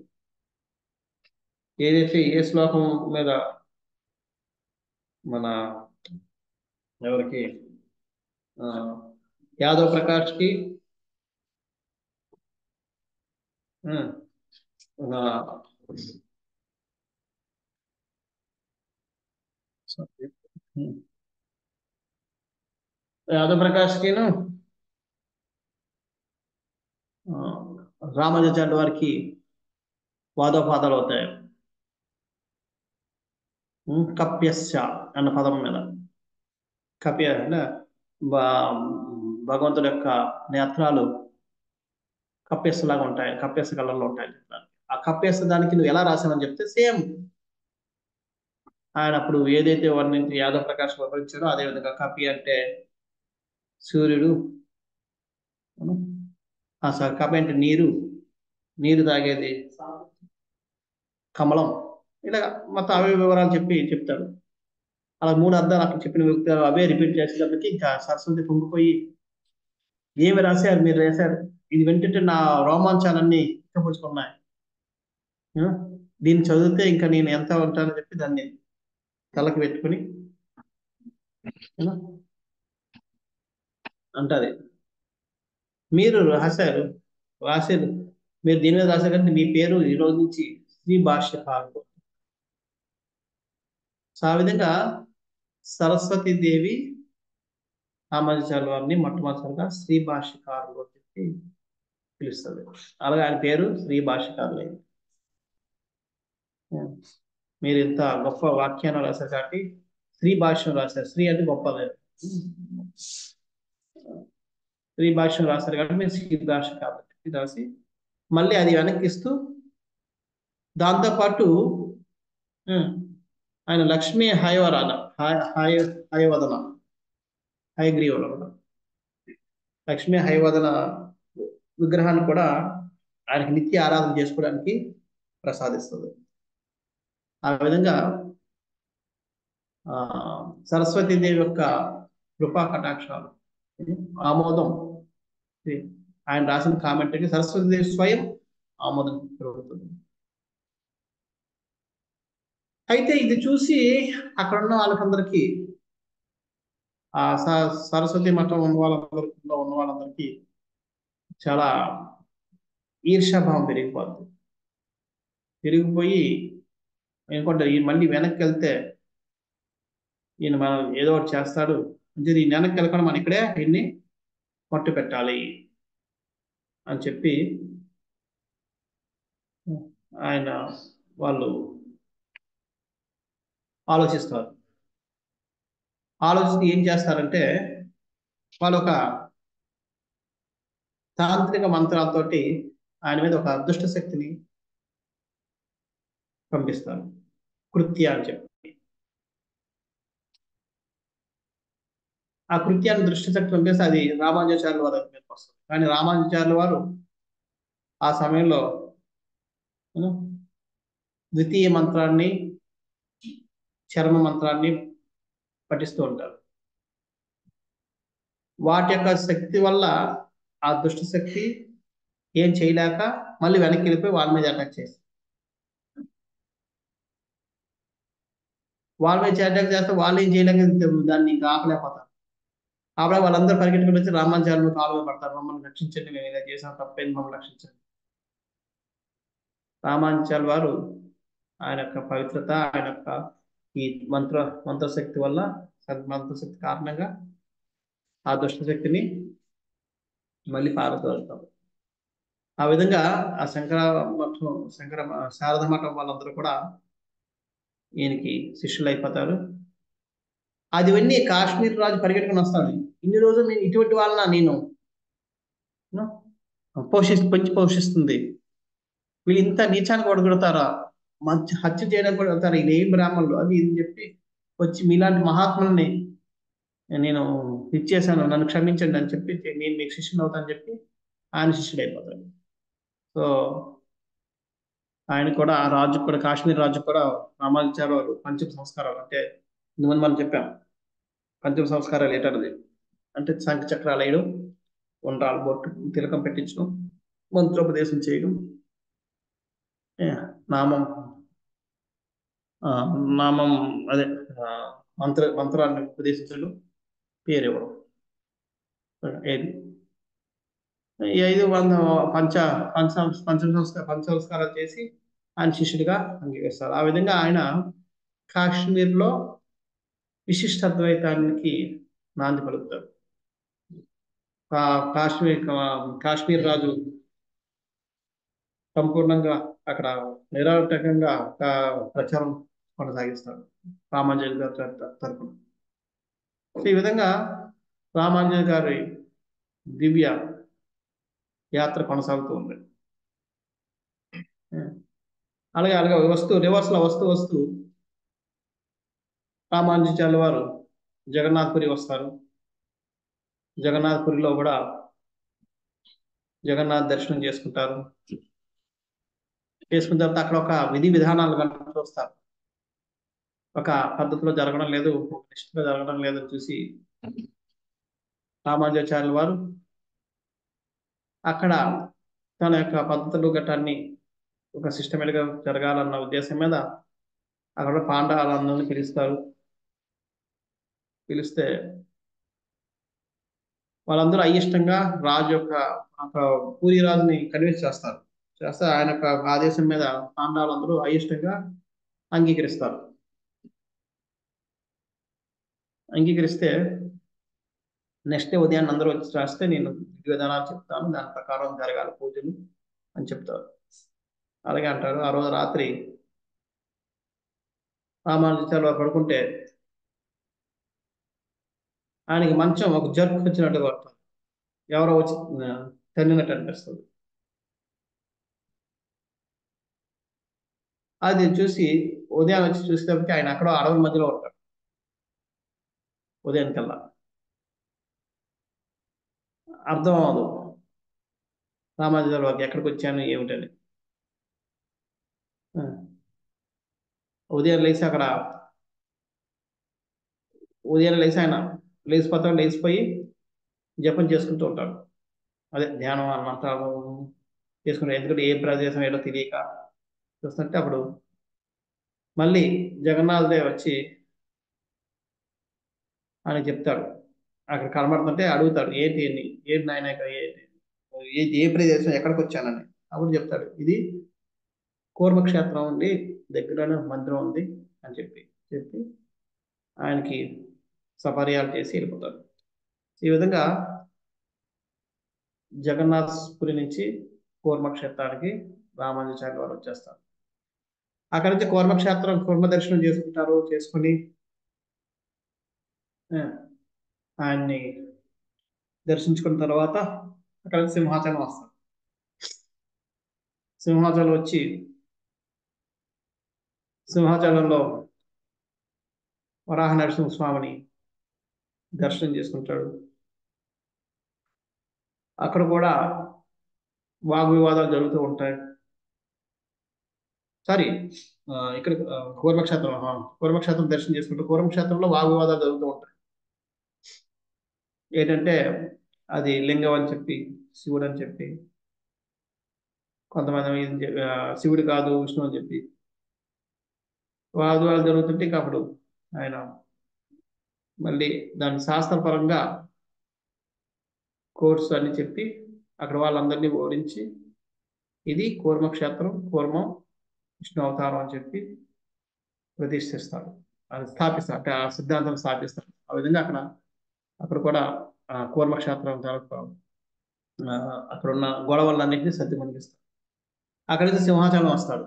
ఏదైతే ఏ శ్లోకం మీద మన ఎవరికి యాదవ్ ప్రకాష్కి యాదవ్ ప్రకాష్కిను రామానుజాచార్య వారికి వాదోపాదాలు అవుతాయి. కప్యస్య అన్న పదం మీద. కప్య అంటే భగవంతుడి యొక్క నేత్రాలు కప్యస్సు లాగా ఉంటాయి, కప్యస్సు కలర్లో ఉంటాయి. ఆ కప్యస్సు దానికి నువ్వు ఎలా రాసావని చెప్తే సేమ్ ఆయన అప్పుడు ఏదైతే వర్ణించి యాదవ్ ప్రకాష్ వర్ణించాడో అదే విధంగా. కపి అంటే సూర్యుడు, సార్ కపి అంటే నీరు తాగేది కమలం, ఇలా మొత్తం అవే వివరాలు చెప్తాడు. అలా 3 అర్థాలు అక్కడ చెప్పిన వ్యక్తులు అవే రిపీట్ చేసేటప్పటికి ఇంకా సరస్వతి పొంగిపోయి, ఏమి రాశారు మీరు రాశారు, ఇది వింటుంటే నా రోమాంచాలన్నీ ఇక్కపుచ్చుకున్నాయి, దీన్ని చదివితే ఇంకా నేను ఎంత ఉంటానని చెప్పి దాన్ని తలకి పెట్టుకుని అంటది, మీరు రాశారు మీరు దీని మీద రాశారు కంటే మీ పేరు ఈ రోజు నుంచి శ్రీ భాష్యకారుడు. సో ఆ విధంగా సరస్వతీదేవి రామానుజాచార్య వారిని మొట్టమొదటిసారిగా శ్రీ భాష్యకారుడు అని చెప్పి పిలుస్తుంది. అలాగే ఆయన పేరు శ్రీ భాష్యకారులు. మీరు ఇంత గొప్ప వాక్యాన్ని రాశారు కాబట్టి శ్రీ భాష్యం రాశారు. శ్రీ అంటే గొప్పది, శ్రీ భాష్యం రాశారు కాబట్టి మీరు శ్రీ భాష కాబట్టి రాసి మళ్ళీ అది వెనక్కిస్తూ దాంతోపాటు ఆయన లక్ష్మీ హయవదన హయగ్రీవులు లక్ష్మీ హయవదన విగ్రహాన్ని కూడా ఆయనకి నిత్య ఆరాధన చేసుకోవడానికి ప్రసాదిస్తుంది. ఆ విధంగా సరస్వతీదేవి యొక్క కృపా కటాక్షాలు, ఆమోదం. ఇది ఆయన రాసిన కామెంటరీ సరస్వతిదేవి స్వయం ఆమోదం జరుగుతుంది. అయితే ఇది చూసి అక్కడ ఉన్న వాళ్ళకందరికీ, ఆ సరస్వతి మఠం ఉన్న వాళ్ళందరికీ చాలా ఈర్ష్యాభావం పెరిగిపోయి అనుకుంటారు, ఈ మళ్ళీ వెనక్కి వెళ్తే ఈయన మనం ఏదో ఒకటి చేస్తాడు అంటే ఈ వెనక్కి వెళ్ళకుండా మనం ఇక్కడే ఈయన్ని పట్టు పెట్టాలి అని చెప్పి ఆయన వాళ్ళు ఆలోచిస్తారు. ఆలోచిస్తే ఏం చేస్తారంటే వాళ్ళు ఒక తాంత్రిక మంత్రాలతోటి ఆయన మీద ఒక దుష్ట శక్తిని పంపిస్తారు, కృత్య అని చెప్పి. ఆ కృత్యాన్ని దృష్టి శక్తి పంపిస్తే అది రామానుజాచార్యుల వారి మీదకి వస్తుంది. కానీ రామానుజాచార్యుల వారు ఆ సమయంలో ద్వితీయ మంత్రాన్ని, చరమ మంత్రాన్ని పఠిస్తూ ఉంటారు. వాటి యొక్క శక్తి వల్ల ఆ దుష్ట శక్తి ఏం చేయలేక మళ్ళీ వెనక్కి వెళ్ళిపోయి వాళ్ళ మీద అటాక్ చేస్తారు. వాళ్ళ మీద అటాక్ చేస్తే వాళ్ళు ఏం చేయలేక దాన్ని ఇంకా ఆపలేకపోతారు. ఆపలే వాళ్ళందరూ పరిగెట్టుకుని వచ్చి రామానుజాచార్యుల కాలు మీద పడతారు, మమ్మల్ని రక్షించండి, మేము ఇలా చేసాం, తప్పైంది, మమ్మల్ని రక్షించండి. రామానుజాచార్యుల వారు ఆయన యొక్క పవిత్రత, ఆయన యొక్క ఈ మంత్రశక్తి వల్ల, మంత్రశక్తి కారణంగా ఆ దుష్ట శక్తిని మళ్ళీ పారదోలుతారు. ఆ విధంగా ఆ శారద మఠం వాళ్ళందరూ కూడా ఈయనకి శిష్యులు అయిపోతారు. అది విన్ని కాశ్మీర్ రాజు పరిగెట్టుకుని వస్తాడు. ఇన్ని రోజులు నేను ఇటువంటి వాళ్ళని నేను పెంచి పోషిస్తుంది, వీళ్ళు ఇంత నీచానికి ఒడగొడతారా, మంచి హత్య చేయడానికి కూడా వెళ్తారు, ఇది ఏం బ్రాహ్మణులు అది ఇది చెప్పి వచ్చి మీలాంటి మహాత్ముల్ని నేను ఇచ్చేసాను, నన్ను క్షమించండి అని చెప్పి నేను మీకు శిష్యుని అవుతాను చెప్పి ఆయన శిష్యుడు అయిపోతాడు. సో ఆయన కూడా, ఆ రాజు కూడా, కాశ్మీర్ రాజు కూడా రామానుజాచార్య వారు పంచమ సంస్కారాలు అంటే ఇంతకుముందు మనం చెప్పాం, పంచమ సంస్కారాలు ఏంటన్నది అంటే శంఖ చక్రాలు వేయడం, ఉండ్రాలు బొట్టు తిలకం పెట్టించడం, మంత్రోపదేశం చేయడం, నామం నామం అదే మంత్రాన్ని ఉపదేశించడం, పేరు ఇవ్వడం. ఏది ఈ 5 పంచ సంస్కారాలు చేసి ఆయన శిష్యుడిగా అంగీకరిస్తారు. ఆ విధంగా ఆయన కాశ్మీర్లో విశిష్టాద్వైతానికి నాంది పలుకుతారు. కాశ్మీర్ రాజు సంపూర్ణంగా అక్కడ నిరాటకంగా ప్రచారం కొనసాగిస్తాడు రామానుజన్ గారి తరపున. ఈ విధంగా రామానుజన్ గారి దివ్య యాత్ర కొనసాగుతూ ఉంది. అలాగే అలాగే రివర్స్ లో వస్తూ రామానుజాచార్యుల వారు జగన్నాథ్పురి వస్తారు. జగన్నాథ్పురిలో కూడా జగన్నాథ్ దర్శనం చేసుకున్న తర్వాత అక్కడ ఒక విధి విధానాలు చూస్తారు. ఒక పద్ధతిలో జరగడం లేదు, ఒక నిష్ఠగా జరగడం లేదని చూసి రామానుజాచార్యుల వారు అక్కడ తన యొక్క పద్ధతులు ఘట్టాన్ని ఒక సిస్టమేటిక్ గా జరగాలన్న ఉద్దేశం మీద అక్కడ పాండవులందరినీ పిలిస్తే వాళ్ళందరూ అయిష్టంగా రాజు యొక్క పూరి రాజుని కన్విన్స్ చేస్తే ఆయన యొక్క ఆదేశం మీద పాండవులందరూ అయిష్టంగా అంగీకరిస్తే నెక్స్ట్ డే ఉదయాన్ని అందరూ వచ్చి రాస్తే నేను విధానాలు చెప్తాను, దాని ప్రకారం జరగాలి పూజలు అని చెప్తారు. అలాగే అంటారు. ఆ రోజు రాత్రి రామానుజాచార్యులు పడుకుంటే ఆయనకి మంచం ఒక జర్క్ వచ్చినట్టుగా వస్తుంది, ఎవరో వచ్చి తన్నినట్టు అనిపిస్తుంది. అది చూసి ఉదయం వచ్చి చూసేటప్పటికి ఆయన అక్కడ అడవుల మధ్యలో ఉంటాడు. ఉదయానికల్లా అర్థం అవ్వదు రామానుజాచార్యుల వారికి ఎక్కడికి వచ్చాను ఏమిటని. ఉదయం లేచి ఆయన లేచిపోయి జపం చేసుకుంటూ ఉంటాడు. అదే ధ్యానం మంత్రాలు చేసుకుంటాడు. ఎందుకంటే ఏ ప్రదేశం ఏదో తెలియక చూస్తుంటే అప్పుడు మళ్ళీ జగన్నాథ్ దేవ్ వచ్చి ఆయన చెప్తాడు. అక్కడ కనబడుతుంటే అడుగుతాడు, ఏంటి నాయన ఇక్కడ ఏ ప్రదేశం ఎక్కడికి వచ్చానని. అప్పుడు చెప్తాడు, ఇది కూర్మక్షేత్రం ఉంది, దగ్గరలోనే ఒక మందిరం ఉంది అని చెప్పి ఆయనకి సపర్యాలు చేసి వెళ్ళిపోతాడు. ఈ విధంగా జగన్నాథ్పురి నుంచి కూర్మక్షేత్రానికి రామానుజాచార్య వారు వచ్చేస్తారు. అక్కడి నుంచి కూర్మ దర్శనం చేసుకుని ఆయన్ని దర్శించుకున్న తర్వాత అక్కడ సింహాచలం వస్తారు. సింహాచలంలో వరాహ నరసింహస్వామిని దర్శనం చేసుకుంటాడు. అక్కడ కూడా వాగ్వివాదాలు జరుగుతూ ఉంటాయి. సారీ, ఇక్కడ కూర్మక్షేత్రం దర్శనం చేసుకుంటూ కూర్మక్షేత్రంలో వాగ్వివాదాలు జరుగుతూ ఉంటాయి. ఏంటంటే అది లింగం అని చెప్పి, శివుడు అని చెప్పి, కొంతమంది శివుడు కాదు విష్ణు అని చెప్పి వాగ్వివాదాలు జరుగుతుంటే ఇక అప్పుడు ఆయన మళ్ళీ దాని శాస్త్రపరంగా కోర్సు అని చెప్పి అక్కడ వాళ్ళందరినీ ఓడించి ఇది కూర్మక్షేత్రం, కూర్మం విష్ణు అవతారం అని చెప్పి ప్రతిష్ఠిస్తాడు. అది స్థాపిస్తాడు, అంటే ఆ సిద్ధాంతం స్థాపిస్తాడు. ఆ విధంగా అక్కడ కూడా కూర్మక్షేత్రం తాలూకు అక్కడ ఉన్న గొడవలన్నింటినీ సర్దుమణిగిస్తాడు. అక్కడి నుంచి సింహాచలం వస్తాడు.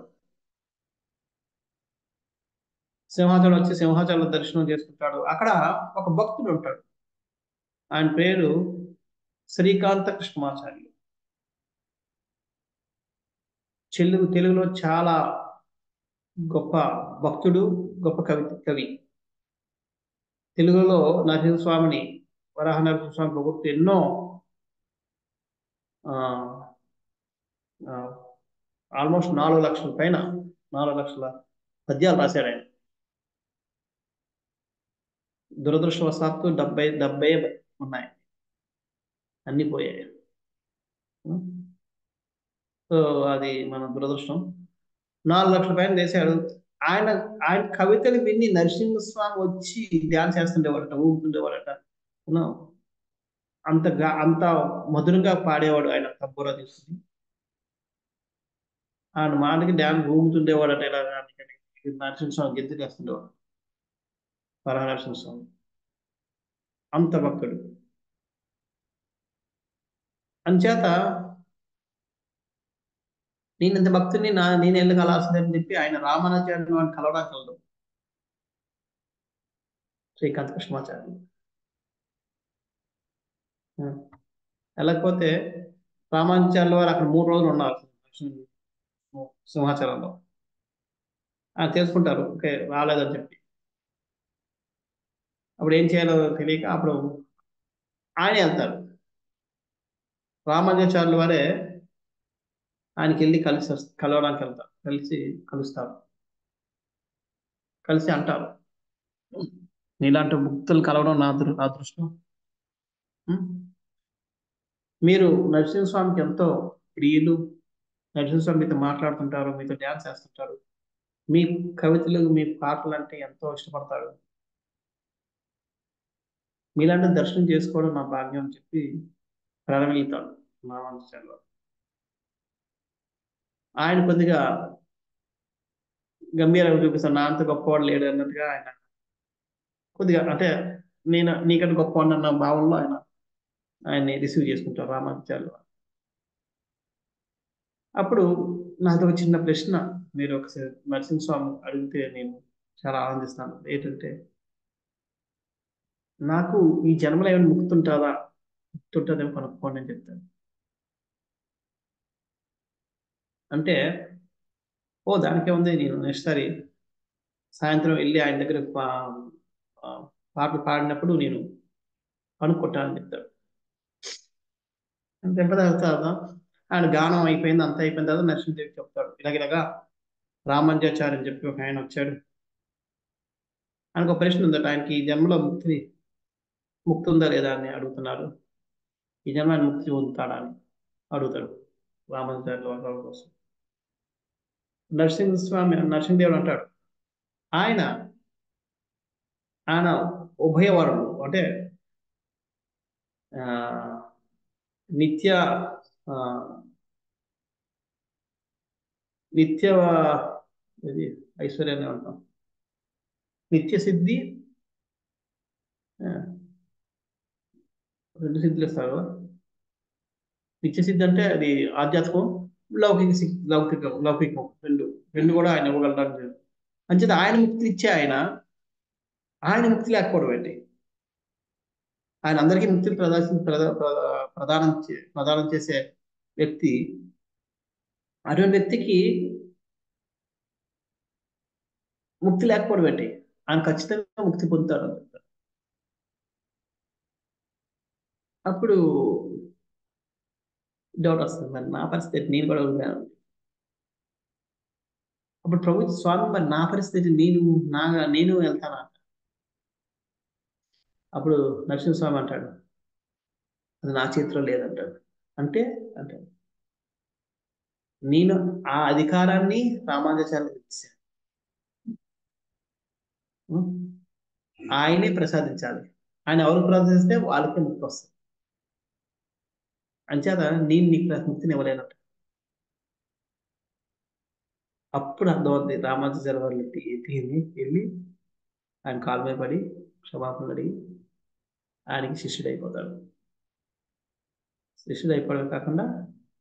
సింహాచలం దర్శనం చేసుకుంటాడు. అక్కడ ఒక భక్తుడు ఉంటాడు. ఆయన పేరు శ్రీకాంత కృష్ణమాచార్యులు. తెలుగులో చాలా గొప్ప భక్తుడు, గొప్ప కవి. తెలుగులో నరసింహస్వామిని, వరాహ నరసింహస్వామి పొగుడుతూ ఎన్నో ఆల్మోస్ట్ 4 లక్షల పైన 4 లక్షల పద్యాలు రాశాడు ఆయన. దురదృష్టవశాత్తు 70 ఉన్నాయి, అన్ని పోయాయి. సో అది మన దురదృష్టం. 4 లక్షల పైన చేశాడు. ఆయన కవితలు విని నరసింహస్వామి వచ్చి ధ్యానం చేస్తుండేవాడట, ఊగుతుండేవాడట. అంత మధురంగా పాడేవాడు ఆయన తబ్బురా తీసుకుని. ఆయన మాటకి డ్యాన్స్ ఊగుతుండేవాడట. ఇలా నరసింహస్వామి గెంతు చేస్తుండేవాడు, వరాహ నరసింహస్వామి. అంత భక్తుడు. అంచేత నేను ఇంత భక్తుని నేను ఎందుకు కలాల్సిందని చెప్పి ఆయన రామానుజాచార్యుని వాడిని కలవడానికి వెళ్ళదు, శ్రీకాంత కృష్ణమాచార్యులు. వెళ్ళకపోతే రామానుజాచార్యుల వారు అక్కడ 3 రోజులు ఉన్నారు సింహాచలంలో. ఆయన తెలుసుకుంటారు, ఓకే రాలేదని చెప్పి. అప్పుడు ఏం చేయాలో తెలియక అప్పుడు ఆయనే వెళ్తారు. రామానుజాచార్యుల వారే ఆయనకి వెళ్ళి కలవడానికి వెళ్తారు. కలుస్తారు. కలిసి అంటారు, నీలాంటి ముక్తులు కలవడం నా అదృష్టం. మీరు నరసింహస్వామికి ఎంతో ప్రియులు. నరసింహస్వామి మీతో మాట్లాడుతుంటారు, మీతో డ్యాన్స్ చేస్తుంటారు, మీ కవితలు మీ పాటలు అంటే ఎంతో ఇష్టపడతాడు. మీలాంటి దర్శనం చేసుకోవడం నా భాగ్యం అని చెప్పి ప్రణమిల్లుతాడు రామానుజాచార్యులు. ఆయన కొద్దిగా గంభీరంగా చూపిస్తాడు, నా అంత గొప్పవాడు లేడు అన్నట్టుగా. ఆయన కొద్దిగా అంటే నీకంటే గొప్పవాడు అన్న భావంలో ఆయన్ని రిసీవ్ చేసుకుంటారు రామానుజాచార్యులు. అప్పుడు నాతో ఒక చిన్న ప్రశ్న మీరు ఒకసారి నరసింహస్వామి అడిగితే నేను చాలా ఆనందిస్తాను. ఏంటంటే, నాకు ఈ జన్మలో ఏమైనా ముక్తుంటుందేమో కనుక్కోండి అని చెప్తాను. అంటే దానికే ఉంది, నేను నెక్స్ట్ సారి సాయంత్రం వెళ్ళి ఆయన దగ్గర పాటలు పాడినప్పుడు నేను కనుక్కుంటానని చెప్తాడు. అంటే తర్వాత ఆయన గానం అయిపోయింది, అంత అయిపోయిన తర్వాత నరసింహదేవి చెప్తాడు, ఇలాగా రామానుజాచార్య అని చెప్పి ఒక ఆయన వచ్చాడు. ఆయనకు ఒక ప్రశ్న ఉందట, ఆయనకి ఈ జన్మలో ముక్తిని ముక్తి ఉందా లేదా అని అడుగుతున్నారు. ఈ జన్మ ఆయన ముక్తి పొందుతాడా అని అడుగుతాడు రామానుజాచార్యుల కోసం. నరసింహదేవుడు అంటాడు ఆయన ఆయన ఉభయవరుడు, అంటే ఆ, నిత్య ఆ, నిత్య ఇది ఐశ్వర్యాన్ని అంటాం, నిత్య సిద్ధి, ఆ, రెండు సిద్ధులు ఇస్తారు. నిత్య సిద్ధి అంటే అది ఆధ్యాత్మం, లౌకికం రెండు రెండు కూడా ఆయన ఇవ్వగలడానికి. అంచేత ఆయన ముక్తి ఇచ్చే ఆయన ముక్తి లేకపోవడం ఏంటి? ఆయన అందరికీ ముక్తిని ప్రదానం చేసే వ్యక్తి. అటువంటి వ్యక్తికి ముక్తి లేకపోవడం ఏంటి? ఆయన ఖచ్చితంగా ముక్తి పొందుతాడు. అప్పుడు డౌట్ వస్తుంది, మరి నా పరిస్థితి నేను కూడా వదిలాను. అప్పుడు ప్రభు స్వామి, మరి నా పరిస్థితి నేను వెళ్తానా? అప్పుడు నరసింహస్వామి అంటాడు, అది నా చేతిలో లేదంటాడు. అంటే అంటే నేను ఆ అధికారాన్ని రామానుజాచార్యులకు ఇచ్చాను. ఆయనే ప్రసాదించాలి. ఆయన ఎవరు ప్రసాదిస్తే వాళ్ళకే ముక్తి వస్తుంది. అంచేత నేను నీకు ముక్తిని ఇవ్వలేనట్టు. అప్పుడు అర్థమవుతుంది, రామానుజాచార్య వారు వెళ్ళి ఆయన కాలు మీద పడి క్షమాపణలు అడిగి ఆయనకి శిష్యుడు అయిపోతాడు. శిష్యుడు అయిపోవడం కాకుండా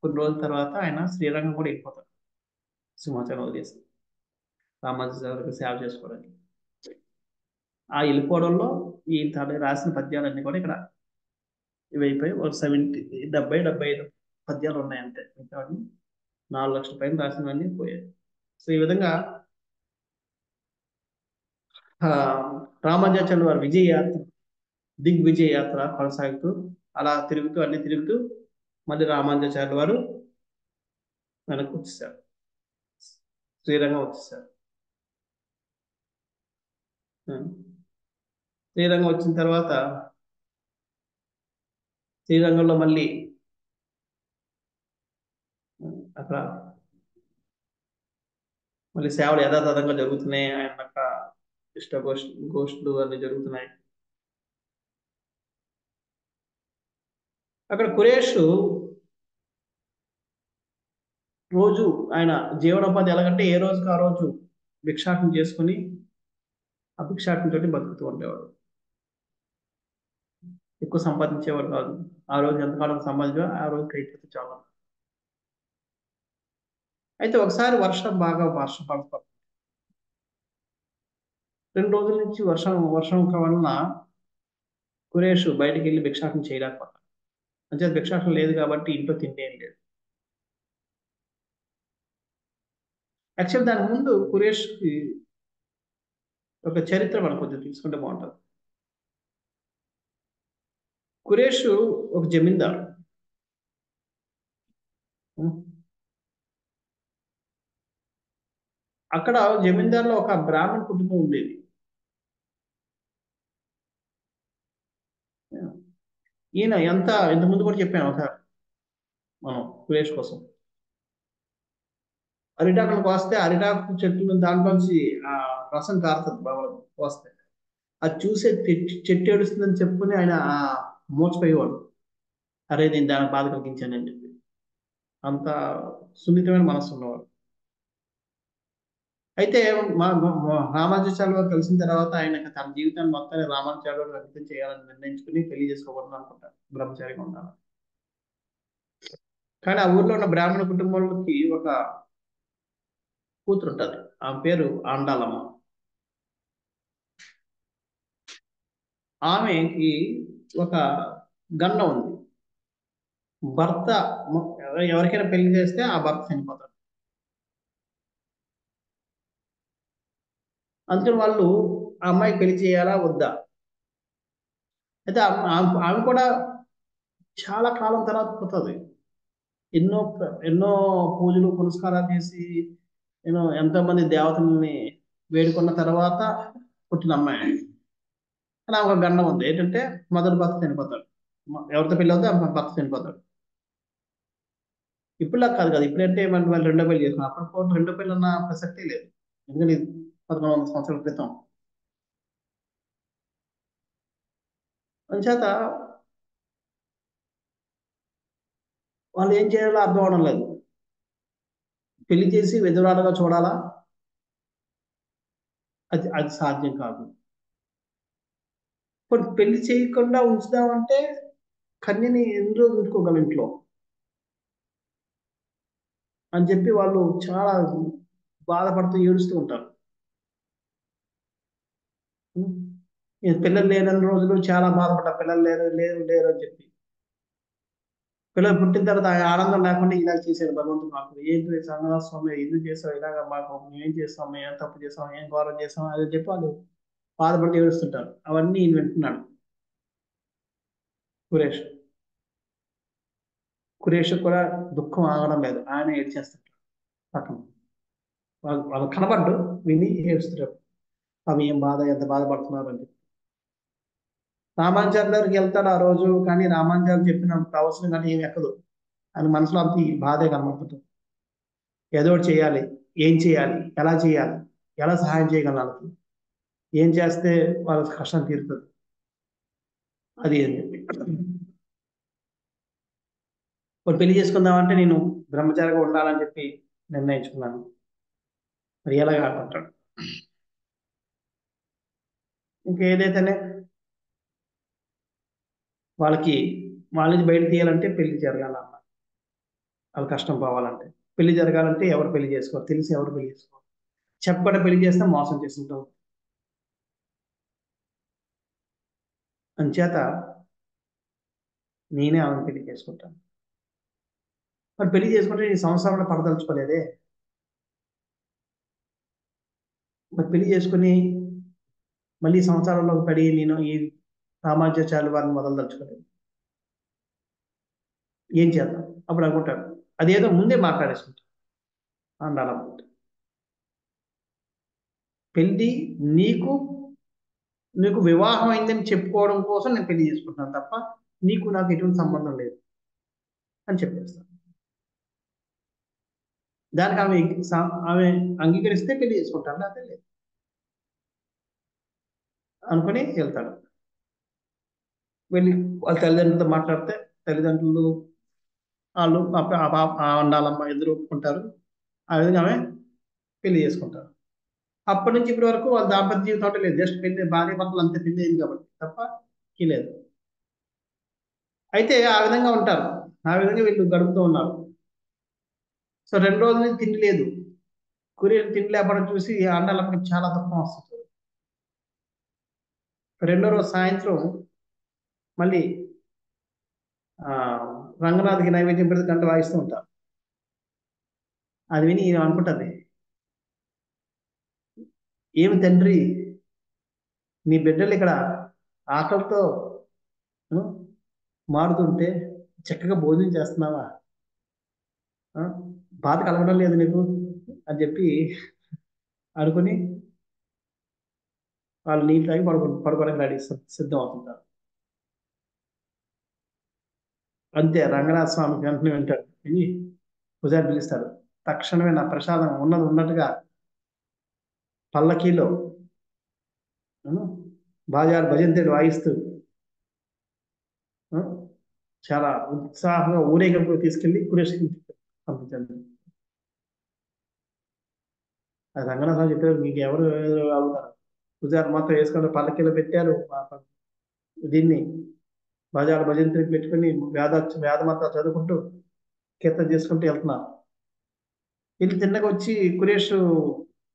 కొన్ని రోజుల తర్వాత ఆయన శ్రీరంగం కూడా వెళ్ళిపోతాడు, సింహాచలం వదిలేసి రామానుజాచార్యులకు సేవ చేసుకోవడానికి. ఆ వెళ్ళిపోవడంలో ఈ తన రాసిన పద్యాలన్నీ కూడా ఇక్కడ ఇవి అయిపోయి ఒక 75 పద్యాలు ఉన్నాయంటే, ఇంకా 4 లక్షల పైన రాసినవన్నీ పోయాయి. సో ఈ విధంగా రామానుజాచార్యుల వారి దిగ్విజయ యాత్ర కొనసాగుతూ అలా అన్ని తిరుగుతూ మళ్ళీ రామానుజాచార్యుల వారు వెనక్కి వచ్చేసారు, శ్రీరంగం వచ్చేసారు. శ్రీరంగం వచ్చిన తర్వాత శ్రీరంగంలో మళ్ళీ అక్కడ మళ్ళీ సేవలు యథాతథంగా జరుగుతున్నాయి. ఆయన యొక్క గోష్ఠులు అన్ని జరుగుతున్నాయి. అక్కడ కురేష్ రోజు ఆయన జీవనోపాధి ఎలాగంటే ఏ రోజుకి ఆ రోజు భిక్షాటన చేసుకుని ఆ భిక్షాటనతోటి బతుకుతూ ఉండేవాడు. ఎక్కువ సంపాదించేవాడు కాదు. ఆ రోజు ఎంతకాలం సంపాదించా ఆ రోజు కైతే చాలా. అయితే ఒకసారి వర్షం పడుతుంది. 2 రోజుల నుంచి వర్షం వలన కురేష్ బయటికి వెళ్ళి భిక్షాటన చేయలేకపోతాడు. అంటే భిక్షాటన లేదు కాబట్టి ఇంట్లో తిండి ఏం లేదు. యాక్చువల్ దాని ముందు కురేష్కి ఒక చరిత్ర మనం కొంచెం తీసుకుంటే బాగుంటుంది. కురేష్ ఒక జమీందారు. అక్కడ జమీందారులో ఒక బ్రాహ్మణ కుటుంబం ఉండేది. ఈయన ఇంతకుముందు కూడా చెప్పాను ఒకసారి మనం కురేష్ కోసం. అరిటాకులకు వస్తే అరిటాకు చెట్టు దాంట్లోంచి ఆ రసం కారుతుంది వస్తే, అది చూసే చెట్టు ఏడుస్తుందని చెప్పుకుని ఆయన మోసపోయేవాడు. అరే నేను దానికి బాధ కలిగించానని చెప్పి, అంత సున్నితమైన మనసు ఉన్నవాడు. అయితే రామానుజాచార్యుల వారు కలిసిన తర్వాత ఆయన తన జీవితాన్ని మొత్తాన్ని రామానుజాచార్యుల వారికి అంకితం చేయాలని నిర్ణయించుకుని పెళ్లి చేసుకోకూడదు అనుకుంటారు, బ్రహ్మచారిగా ఉండాలి. కానీ ఆ ఊర్లో ఉన్న బ్రాహ్మణ కుటుంబంలోకి ఒక కూతురు ఉంటుంది, ఆమె పేరు ఆండాలమ్మ. ఆమెకి ఒక గండ ఉంది. భర్త ఎవరికైనా పెళ్లి చేస్తే ఆ భర్త చనిపోతాడు. అందుకని వాళ్ళు ఆ అమ్మాయికి పెళ్లి చేయాలా వద్దా. అయితే ఆమె కూడా చాలా కాలం తర్వాత పోతుంది. ఎన్నో ఎన్నో పూజలు పునస్కారాలు చేసి ఎంతో మంది దేవతల్ని వేడుకున్న తర్వాత పుట్టిన అమ్మాయి. అని ఒక గండం ఉంది ఏంటంటే మొదటి భర్త చనిపోతాడు. ఎవరితో పెళ్ళి అవుతే ఆ భర్త చనిపోతాడు. ఇప్పుడులా కాదు కదా, ఇప్పుడంటే మనం వాళ్ళు రెండో పెళ్లి చేసుకున్నాం. అప్పుడు రెండో పెళ్లి అన్న ప్రసక్తే లేదు. ఎందుకంటే ఇది 1100 సంవత్సరాల క్రితం. అందుచేత వాళ్ళు ఏం చేయాలో అర్థం అవడం లేదు. పెళ్లి చేసి విధవరాలుగా చూడాలా? అది అది సాధ్యం కాదు. ఇప్పుడు పెళ్లి చేయకుండా ఉంచుదామంటే కన్యని ఎన్ని రోజులు ఉంచుకోగలం ఇంట్లో అని చెప్పి వాళ్ళు చాలా బాధపడుతూ ఏడుస్తూ ఉంటారు. ఈ పిల్లలు లేనన్ని రోజులు చాలా బాధపడ్డా, పిల్లలు లేరు లేరు లేరు అని చెప్పి. పిల్లలు పుట్టిన తర్వాత ఆ ఆనందం లేకుండా ఇలా చేశాడు భగవంతుడు మాకు. ఏంటి సంగమ స్వామి ఎందుకు చేసావు ఇలాగ, మాకు మేము ఏం చేస్తాం, మేము ఏం తప్పు చేసాం, ఏం ఘోరం చేసాం అని చెప్పి వాళ్ళు బాధపడి ఏడుస్తుంటారు. అవన్నీ ఈయన వింటున్నాడు కురేష్. కురేష్ కూడా దుఃఖం ఆగడం లేదు, ఆయన ఏడ్చేస్తుంటాడు పక్కన. వాళ్ళు కనబడ్డు, విని ఏడుస్తుంటారు. అవి ఏం బాధ, ఎంత బాధపడుతున్నారు అని చెప్పి. రామానుజారి దగ్గరికి వెళ్తాడు ఆ రోజు, కానీ రామానుజారి చెప్పిన ప్రవచనం కానీ ఏమి ఎక్కదు. ఆయన మనసులో అంత ఈ బాధే కనబడుతుంది. ఏదో ఒకటి చేయాలి, ఏం చేయాలి, ఎలా చేయాలి, ఎలా సహాయం చేయగలను వాళ్ళకి, ఏం చేస్తే వాళ్ళ కష్టం తీరుతుంది, అది అని చెప్పి. ఇప్పుడు పెళ్లి చేసుకుందామంటే నేను బ్రహ్మచారిగా ఉండాలని చెప్పి నిర్ణయించుకున్నాను. మరి ఎలా కాకుంటాడు. ఇంకేదైతేనే వాళ్ళకి వాళ్ళ నుంచి బయట తీయాలంటే పెళ్లి జరగాలన్న, వాళ్ళ కష్టం పోవాలంటే. పెళ్లి జరగాలంటే ఎవరు పెళ్లి చేసుకోరు, తెలిసి ఎవరు పెళ్లి చేసుకోరు. చెప్పకుండా పెళ్లి చేస్తే మోసం చేసుకుంటాం. అంచేత నేనే ఆమెను పెళ్లి చేసుకుంటాను. మరి పెళ్లి చేసుకుంటే ఈ సంవత్సరంలో పడదలుచుకోలేదే. మరి పెళ్లి చేసుకుని మళ్ళీ సంవత్సరాల్లో పడి నేను ఈ రామానుజాచార్యుల వారిని మొదలుదలుచుకోలేదు. ఏం చేద్దాం అప్పుడు అనుకుంటాడు, అదేదో ముందే మాట్లాడేసుకుంటాం ఉండాలనుకుంటా. పెళ్లి నీకు నీకు వివాహం అయిందని చెప్పుకోవడం కోసం నేను పెళ్లి చేసుకుంటున్నాను తప్ప నీకు నాకు ఎటువంటి సంబంధం లేదు అని చెప్పేస్తాను. దానికి ఆమె అంగీకరిస్తే పెళ్లి చేసుకుంటాను, లేకపోతే లేదు అనుకుని వెళ్తాడు. వెళ్ళి వాళ్ళ తల్లిదండ్రులతో మాట్లాడితే తల్లిదండ్రులు వాళ్ళు ఆ ఉండాలమ్మ ఎదురు ఒప్పుకుంటారు. ఆ విధంగా ఆమె పెళ్లి చేసుకుంటారు. అప్పటి నుంచి ఇప్పటి వరకు వాళ్ళ దాంపత్య జీవితం అంటే లేదు, జస్ట్ పెళ్లి భార్య భర్తలు అంతే, పెళ్లి అయింది కాబట్టి తప్ప లేదు. అయితే ఆ విధంగా ఉంటారు, ఆ విధంగా వీళ్ళు గడుపుతూ ఉన్నారు. సో 2 రోజుల నుంచి తిండి లేదు. కొరియన్ తిండి లేపడం చూసి ఆండాలమ్మకి చాలా దుఃఖం వస్తుంది. రెండో రోజు సాయంత్రం మళ్ళీ ఆ రంగనాథ్కి నైవేద్యం పెడితే గంట వాయిస్తూ ఉంటారు. అది విని ఈమె అనుకుంటుంది, ఏమి తండ్రి నీ బిడ్డలు ఇక్కడ ఆకలితో ఆ, మారుతుంటే చక్కగా భోజనం చేస్తున్నావా, ఆ, బాధ కలగడం లేదు నీకు అని చెప్పి అనుకుని వాళ్ళు నీళ్ళు తాగి పడుకోవడానికి రెడీ సిద్ధం అవుతుంటారు. అంతే రంగనాథ స్వామి వెంటనే వింటాడు, విని పూజారి పిలుస్తాడు. తక్షణమే నా ప్రసాదం ఉన్నది ఉన్నట్టుగా పల్లకీలో బాజారు భజంత్రీలు వాయిస్తూ ఆ, చాలా ఉత్సాహంగా ఊరేగింపు తీసుకెళ్లి కురేష్కి పంపించండి. అది రంగనాథ స్వామి చెప్పారు, మీకు ఎవరు అవుతారు, పూజారి మాత్రం వేసుకుంటే పల్లకీలో పెట్టారు. దీన్ని బాజారు భజంత్రీలు పెట్టుకుని వేదమాత చదువుకుంటూ కీర్తన చేసుకుంటూ వెళ్తున్నారు. వీళ్ళు తిన్నగా వచ్చి కురేష్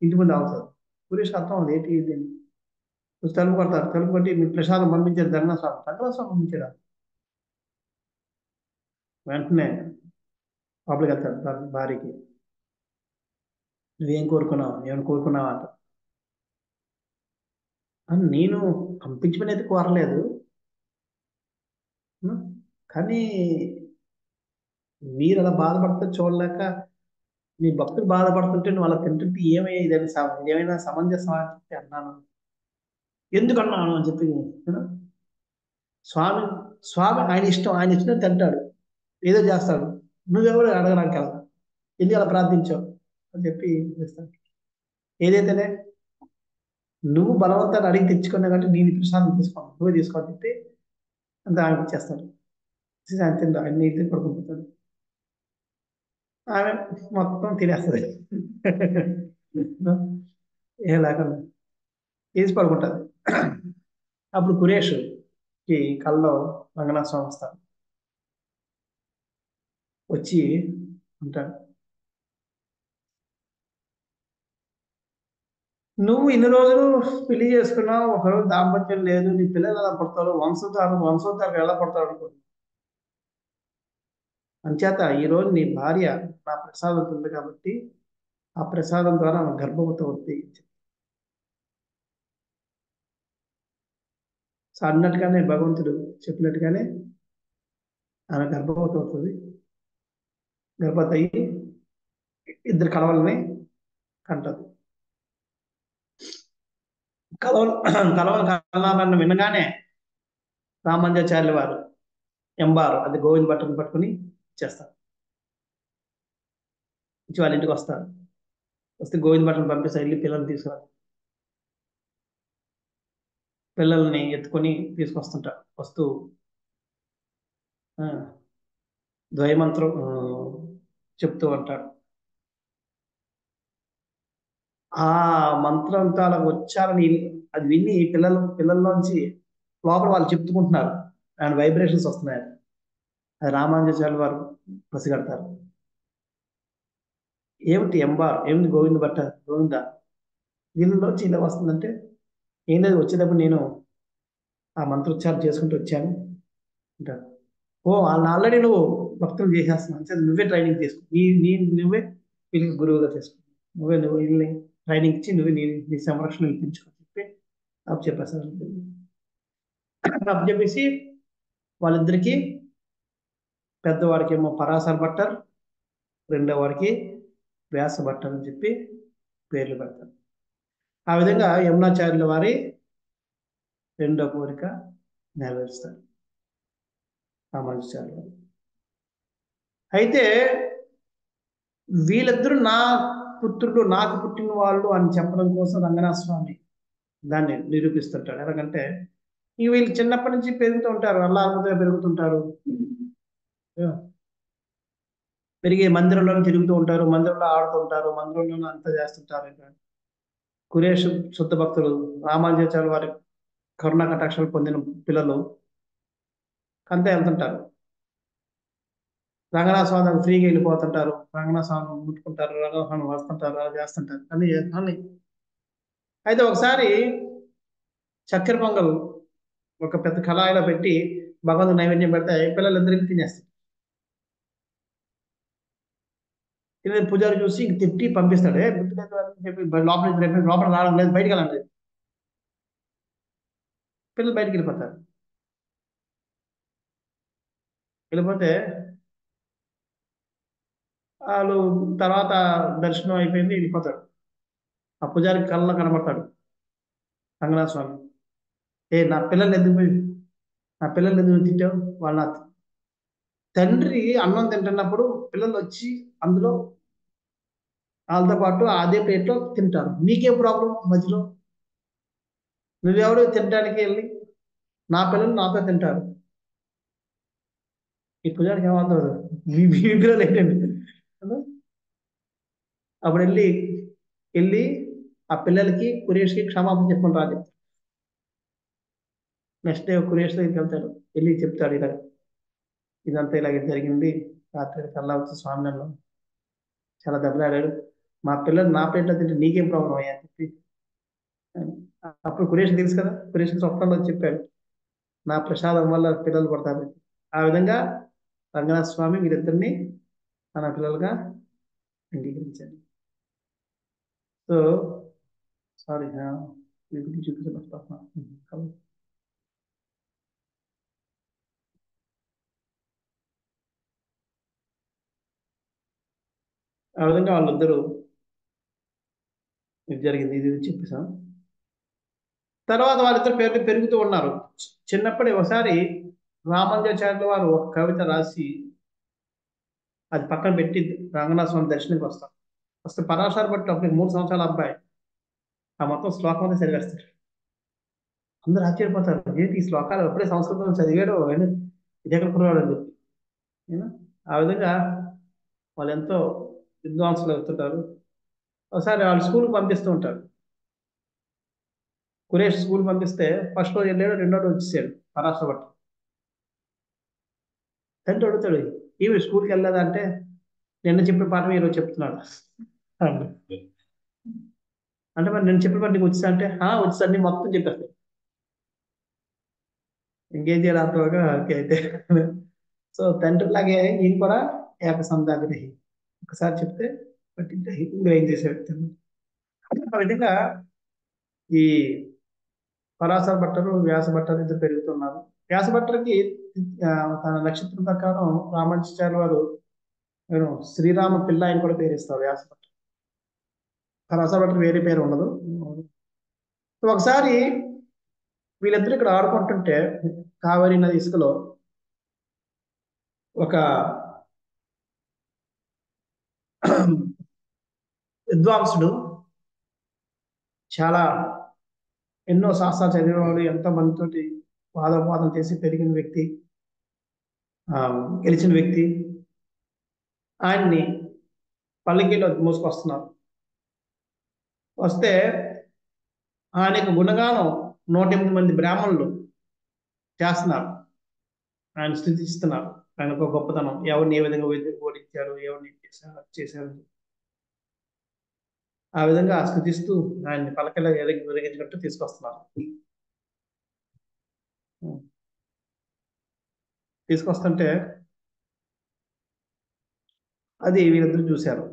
ఇంటి ముందు ఆగుతారు. కురేష్ అర్థం అవుతుంది ఏంటి ఇది అని. తలుపు కొడతారు, తలుపు కొట్టి మీకు ప్రసాదం పంపించారు రంగనాథ స్వామి పంపించారు. వెంటనే లోపలికి వెళ్తాడు భార్యకి, నువ్వేం కోరుకున్నావు, ఏమైనా కోరుకున్నావా అంట. నేను పంపించమని అయితే కోరలేదు, ఉం? కానీ మీరు అలా బాధపడితే చూడలేక మీ భక్తులు బాధపడుతుంటే నువ్వు అలా తింటుంటే ఏమయ్యా ఇదని ఏమైనా సమంజసమా అని చెప్పి అన్నాను. ఎందుకన్నాను అని చెప్పి కదా. స్వామి స్వామి ఆయన ఇష్టం, ఆయన ఇచ్చినట్టు తింటాడు, ఏదో చేస్తాడు. నువ్వెవరు అడగడానికి కదా, ఎందుకు అలా ప్రార్థించావు అని చెప్పి చేస్తాడు. ఏదైతేనే నువ్వు బలవంతాన్ని అడిగి తెచ్చుకున్నా కాబట్టి నేను ప్రసాదం తీసుకోను, నువ్వే తీసుకోని చెప్పి అంత ఆయనకి ఇచ్చేస్తాడు. ఆయన తిండు, ఆయన నీటి పడుకుంటాడు, ఆమె మొత్తం తినేస్తుంది. ఏ లేకుండా తీసి పడుకుంటుంది. అప్పుడు కురేష్ కి కల్లో రంగనాథ స్వామి వస్తారు, వచ్చి అంటాడు, నువ్వు ఇన్ని రోజులు పెళ్లి చేసుకున్నావు, ఒకరోజు దాంపత్యం లేదు, నీ పిల్లలు ఎలా పడతారు, వంశోద్ధారం ఎలా పడతారు అనుకుంటున్నావు. అంచేత ఈ రోజు నీ భార్య నా ప్రసాదం ఉంది కాబట్టి ఆ ప్రసాదం ద్వారా ఆమె గర్భవతి అవుతుంది. సో అన్నట్టుగానే భగవంతుడు చెప్పినట్టుగానే ఆమె గర్భవతి అవుతుంది. గర్భవతి అయ్యి ఇద్దరు కలవలని కంటది. కలవలు కలవలు కలనాలను వినగానే రామానుజాచార్యుల వారు ఎంబారు అది గోవింద భట్టుని పట్టుకుని ఇచ్చేస్తారు, ఇచ్చి వాళ్ళ ఇంటికి వస్తారు. వస్తే గోవింద భట్టుని పంపిస్తారు, వెళ్ళి పిల్లల్ని తీసుకురా, పిల్లల్ని ఎత్తుకొని తీసుకొస్తుంటారు. వస్తూ ఆ, ద్వైమంత్రం చెప్తూ ఉంటాడు. ఆ మంత్రంతో అలా వచ్చారని అది విని పిల్లల్లోంచి లోపల వాళ్ళు చెప్పుకుంటున్నారు, అండ్ వైబ్రేషన్స్ వస్తున్నాయి. అది రామానుజాచార్యుల వారు పసిగడతారు. ఏమిటి ఎంబార్, ఏమిటి గోవింద భట్ట, గోవింద వీళ్ళలోంచి ఇలా వస్తుందంటే ఏం లేదు, వచ్చేటప్పుడు నేను ఆ మంత్రోచ్చారం చేసుకుంటూ వచ్చాను అంటారు. ఓ వాళ్ళని ఆల్రెడీ నువ్వు భక్తులు చేసేస్తున్నావు, అంటే నువ్వే ట్రైనింగ్ తీసుకో, నువ్వే వీళ్ళకి గురువుగా తీసుకో, నువ్వు వీళ్ళని ట్రైనింగ్ ఇచ్చి నువ్వే నీ సంరక్షణ ఇప్పించుకో చెప్పి అప్పు చెప్పేస్తారు. అప్పు చెప్పేసి వాళ్ళిద్దరికి, పెద్దవాడికి ఏమో పరాశర భట్టర్, రెండో వాడికి వ్యాస భట్టర్ అని చెప్పి పేర్లు పెడతారు. ఆ విధంగా యమునాచార్యుల వారి రెండో కోరిక నెరవేరుస్తారు రామానుజాచార్యుల వారు. అయితే వీళ్ళిద్దరూ నా పుత్రుడు, నాకు పుట్టిన వాళ్ళు అని చెప్పడం కోసం రంగనాథ స్వామి దాన్ని నిరూపిస్తుంటాడు. ఎలాగంటే ఇక వీళ్ళు చిన్నప్పటి నుంచి పెరుగుతూ ఉంటారు, అల్లారుముద్దుగా పెరుగుతుంటారు, పెరిగి మందిరంలో తిరుగుతూ ఉంటారు, మందిరంలో ఆడుతూ ఉంటారు, మందిరంలో అంతా చేస్తుంటారు. ఇంకా కురేష్ శుద్ధ భక్తులు, రామానుజాచార్య వారి కరుణా కటాక్షాలు పొందిన పిల్లలు అంతా వెళ్తుంటారు. రంగనాథ స్వామి ఫ్రీగా వెళ్ళిపోతుంటారు, రంగనాథ స్వామి ముట్టుకుంటారు, రంగనాథ స్వామి వస్తుంటారు, అలా చేస్తుంటారు అని అన్ని. అయితే ఒకసారి చక్కెర పొంగల్ ఒక పెద్ద కళాయిలో పెట్టి భగవంతుడు నైవేద్యం పెడితే పిల్లలందరికీ తినేస్తారు. తినే పూజారి చూసి ఇంక తిట్టి పంపిస్తాడు, బుద్ధి లేదు అని చెప్పి లోపల రావడం లేదు, బయటికి వెళ్ళండి. పిల్లలు బయటికి వెళ్ళిపోతారు. వెళ్ళిపోతే వాళ్ళు తర్వాత దర్శనం అయిపోయింది, వెళ్ళిపోతాడు. ఆ పూజారికి కళ్ళలో కనబడతాడు రంగనాథ స్వామి. నా పిల్లల్ని ఎందుకు తిట్టావు, వాళ్ళ తండ్రి అన్నం తింటున్నప్పుడు పిల్లలు వచ్చి అందులో వాళ్ళతో పాటు అదే ప్లేట్లో తింటారు, నీకే ప్రాబ్లం మధ్యలో, నువ్వెవరు తినడానికి వెళ్ళి, నా పిల్లలు నాతో తింటారు. ఈ పూజారికి ఏమవుతుంది, మీ పిల్లలు ఏంటండి. అప్పుడు వెళ్ళి ఆ పిల్లలకి కురేష్కి క్షమాపణ చెప్పుకుని రాజు. నెక్స్ట్ డే కురేష్ దగ్గరికి వెళ్తాడు, వెళ్ళి చెప్తాడు, ఇలా ఇదంతా ఇలాగ జరిగింది, రాత్రి కల్లా వచ్చి స్వామి నన్ను చాలా దెబ్బలాడాడు, మా పిల్లలు నా ప్లేట్లో తింటే నీకేం ప్రాబ్లం అయ్యా అని చెప్పి. అప్పుడు కురేష్ తెలుసు కదా, కురేష్ స్వప్నంలో చెప్పాడు, నా ప్రసాదం వల్ల పిల్లలు పడతారు. ఆ విధంగా రంగనాథ స్వామి వీరిద్దరిని తన పిల్లలుగా అంగీకరించాడు. సో సారీ చూపించాను. ఆ విధంగా వాళ్ళిద్దరూ ఇది జరిగింది, ఇది చెప్పేసాం. తర్వాత వాళ్ళిద్దరు పేర్లు పెరుగుతూ ఉన్నారు. చిన్నప్పుడే ఒకసారి రామానుజాచార్యుల వారు ఒక కవిత రాసి అది పక్కన పెట్టి రంగనాథ స్వామి దర్శనానికి వస్తాం. వస్తే పరాశర భట్టు అప్పుడు 3 సంవత్సరాల అబ్బాయి ఆ మొత్తం శ్లోకం అంతా చదివేస్తాడు. అందరూ ఆశ్చర్యపోతారు, ఏంటి ఈ శ్లోకాలు ఎప్పుడే సంస్కృతం చదివాడు ఇది ఎక్కడ కురవాడు అని చెప్పి. ఏనా? ఆ విధంగా వాళ్ళు ఎంతో విద్వాంసులు అవుతుంటారు. ఒకసారి వాళ్ళు స్కూల్కి పంపిస్తూ ఉంటారు. కురేష్ స్కూల్ పంపిస్తే ఫస్ట్ రోజు వెళ్ళాడు, రెండో రోజు వచ్చేసాడు పరాశర భట్టు. తండ్రి అడుగుతాడు, ఈమె స్కూల్కి వెళ్ళలేదా అంటే, నిన్న చెప్పిన పాఠం ఈరోజు చెప్తున్నాడు అంటే మరి నేను చెప్పిన పాఠం నీకు వచ్చా అంటే వచ్చి అన్ని మొత్తం చెప్పేస్తాడు. ఇంకేం చేయాలి అంతగా అయితే. సో తండ్రిలాగే ఈయన కూడా ఏకసంధాగ్రహి, ఒకసారి చెప్తే పట్టిగ్రహి గ్రహం చేసే వ్యక్తి అన్నమాట. ఆ విధంగా ఈ పరాశర భట్టరు వ్యాస భట్టరు ఇద్దరు పెరుగుతున్నారు. వ్యాస భట్టరికి ఆ, తన నక్షత్రం ప్రకారం రామానుజాచార్య వారు శ్రీరామ పిల్ల ఆయన కూడా పేరు ఇస్తారు వ్యాస భట్టర్. పరాశర భట్టరు వేరే పేరు ఉండదు. సో ఒకసారి వీళ్ళిద్దరు ఇక్కడ ఆడుకుంటుంటే కావేరి నది ఇసుకలో ఒక విద్వాంసుడు, చాలా ఎన్నో శాస్త్రాలు చదివేవాడు, ఎంతో మందితోటి వాదోపవాదం చేసి పెరిగిన వ్యక్తి, గెలిచిన వ్యక్తి, ఆయన్ని పల్లకీలో మోసుకొస్తున్నారు. వస్తే ఆయన యొక్క గుణగానం 108 మంది బ్రాహ్మణులు చేస్తున్నారు, ఆయన స్థుతిస్తున్నారు. ఆయన ఒక గొప్పతనం, ఎవరిని ఏ విధంగా ఓడించారు, ఎవరిని చేశారు ఆ విధంగా స్థుతిస్తూ ఆయన్ని పలకలో వెలిగించినట్టు తీసుకొస్తున్నారు. తీసుకొస్తుంటే అది వీళ్ళిద్దరు చూశారు,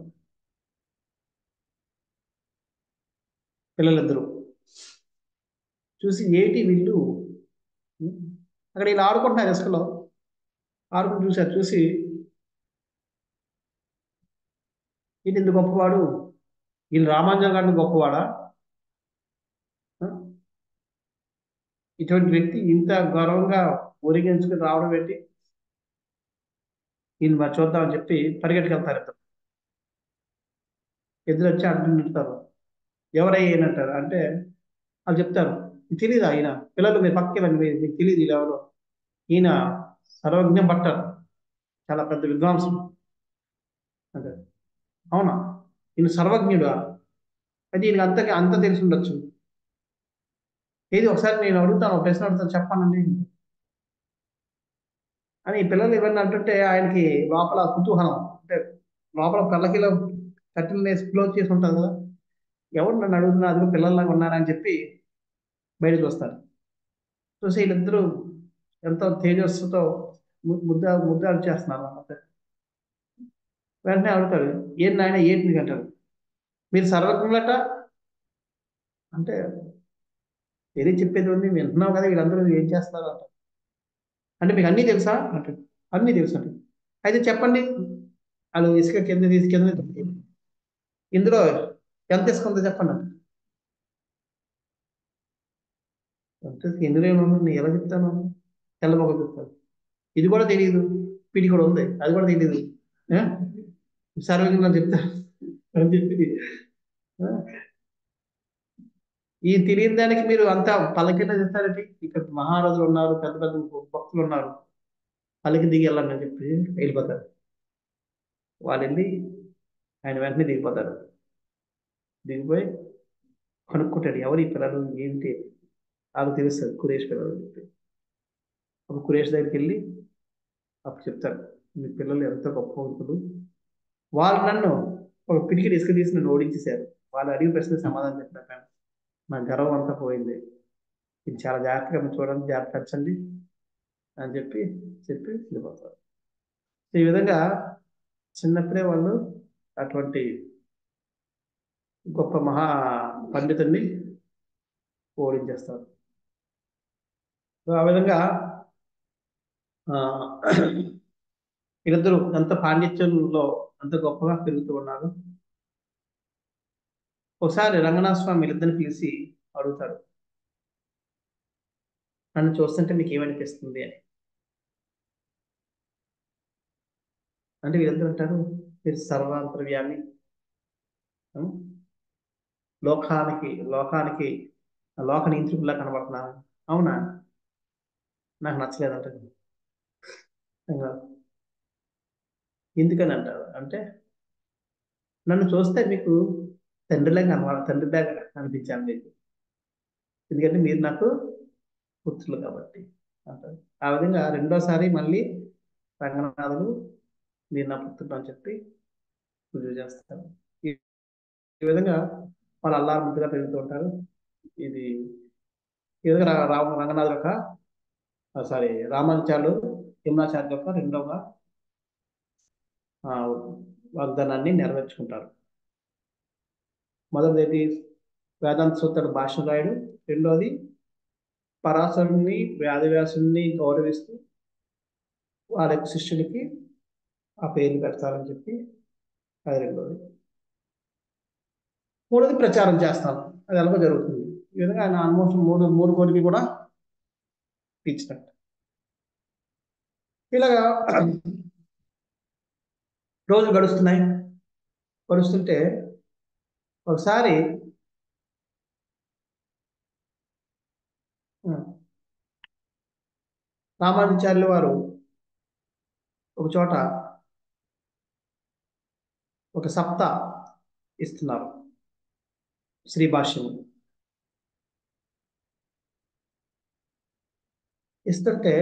పిల్లలిద్దరూ చూసి ఏంటి వీళ్ళు అక్కడ ఇలా ఆడుకుంటున్నారు ఇసుకలో, ఆడుకుని చూశారు. చూసి ఇది ఇంత గొప్పవాడు, వీళ్ళు రామానుజన్ గారిని గొప్పవాడా, ఇటువంటి వ్యక్తి ఇంత గౌరవంగా ఊరిగించుకుని రావడం ఏంటి, ఈయన మరి చూద్దామని చెప్పి పరిగెట్టుకెళ్తారు. ఇద్దరు వచ్చి అడ్డు నిలుతారు. ఎవరయ్యానంటారు అంటే వాళ్ళు చెప్తారు, తెలియదు ఆయన పిల్లలు మీరు పక్కకి మీకు తెలియదు ఇలా ఎవరు, ఈయన సర్వజ్ఞ భట్టర్, చాలా పెద్ద విద్వాంసుడు అంటే. అవునా, ఈయన సర్వజ్ఞుడా, అయితే ఈయనకి అంత తెలిసి ఉండొచ్చు. ఏది ఒకసారి నేను అడుగుతాను, ఒక ప్రశ్న అడుగుతాను చెప్పానండి అని ఈ పిల్లలు ఇవన్నీ అంటుంటే ఆయనకి లోపల కుతూహలం, అంటే లోపల కళ్ళకిలో కట్టెలు వేసి క్లోజ్ చేసి ఉంటుంది కదా, ఎవరు నన్ను అడుగుతున్నారు, అదిగో పిల్లల్లాగా ఉన్నారని చెప్పి బయటకు వస్తారు. చూసి వీళ్ళిద్దరూ ఎంతో తేజస్సుతో ముద్దాలు చేస్తున్నారు అన్నమాట. వెంటనే అడుగుతాడు, ఏం నాయన ఏంటి నీకు అంటారు, మీరు సర్వజ్ఞులట అంటే, ఏది చెప్పేది ఉంది వింటున్నావు కదా, వీళ్ళందరూ ఏం చేస్తారు అంట. అంటే మీకు అన్నీ తెలుసా అంటే, అన్నీ తెలుసు అంటే, అయితే చెప్పండి. వాళ్ళు ఇసుక కింద తీసి కింద ఇందులో ఎంత ఇసుక ఉందో చెప్పండి అంట. ఎంత ఇందులో ఏమన్నా నేను ఎలా చెప్తాను, తెల్లబొక్క చెప్తాను, ఇది కూడా తెలియదు, పిడి కూడా ఉంది, అది కూడా తెలియదు, సర్వజ్ఞులు చెప్తారు అని చెప్పి ఈ తెలియని దానికి మీరు అంతా పలకిన చెప్తారండి. ఇక్కడ మహారాజులు ఉన్నారు, పెద్ద పెద్ద భక్తులు ఉన్నారు, పలికి దిగి వెళ్ళండి అని చెప్పి వెళ్ళిపోతారు. వాళ్ళు వెళ్ళి ఆయన వెంటనే దిగిపోతారు. దిగిపోయి కనుక్కుంటాడు, ఎవరు ఈ పిల్లలు ఏంటి, నాకు తెలుస్తుంది కురేష్ పిల్లలు అని చెప్పి. అప్పుడు కురేష్ దగ్గరికి వెళ్ళి అప్పుడు చెప్తారు, మీ పిల్లలు ఎంత గొప్ప వంతులు, వాళ్ళు నన్ను ఒక పిడికి ఇసుక తీసి నన్ను ఓడించేశారు, వాళ్ళు అడిగి ప్రశ్న సమాధానం చెప్పారు, నా గర్వం అంతా పోయింది, ఇది చాలా జాగ్రత్తగా మీరు చూడండి, జాగ్రత్త అని చెప్పి వెళ్ళిపోతారు. ఈ విధంగా చిన్నప్పుడే వాళ్ళు అటువంటి గొప్ప మహా పండితుడిని ఓడించేస్తారు. సో ఆ విధంగా ఆ వీళ్ళిద్దరూ ఎంత పాండిత్యంలో అంత గొప్పగా పెరుగుతూ ఉన్నారు. ఒకసారి రంగనాథ స్వామి వీళ్ళిద్దరిని పిలిచి అడుగుతాడు, నన్ను చూస్తుంటే మీకు ఏమనిపిస్తుంది అని. అంటే వీళ్ళందరూ అంటారు మీరు సర్వాంతర్యామి, ఉం? లోకానికి లోకానికి లోక నియంత్రికులా కనబడుతున్నాను. అవునా, నాకు నచ్చలేదంట. ఇంకా ఎందుకని అంటారు అంటే, నన్ను చూస్తే మీకు తండ్రిలాగా అనిపించాను మీకు, ఎందుకంటే మీరు నాకు పుత్రులు కాబట్టి అంటారు. ఆ విధంగా రెండోసారి మళ్ళీ రంగనాథుడు మీరు నా పుత్రుడు అని చెప్పి రుజువు చేస్తారు. ఈ ఈ విధంగా వాళ్ళు అల్లారు ముద్దుగా పెరుగుతూ ఉంటారు. ఇది ఈ విధంగా రంగనాథుడు యొక్క సారీ రామానుచార్యులు యమునాచార్యుల యొక్క రెండవ ఆ, వాగ్దానాన్ని నెరవేర్చుకుంటారు. మొదటిది వేదాంత సూత్రుడు భాష్యం రాయడు, రెండోది పరాశరుని వ్యాధవ్యాసుని గౌరవిస్తూ వాళ్ళ యొక్క శిష్యుడికి ఆ పేర్లు పెడతారని చెప్పి అది రెండోది. మూడోది ప్రచారం చేస్తాను, అది ఎలాగో జరుగుతుంది. ఈ విధంగా ఆయన ఆల్మోస్ట్ మూడు కోరికలు కూడా తీర్చినట్టు. ఇలాగా రోజులు గడుస్తున్నాయి. గడుస్తుంటే ఒకసారి రామానుచార్యుల వారు ఒక చోట ఒక సప్త ఇస్తున్నారు, శ్రీ భాష్యము ఇస్తుంటే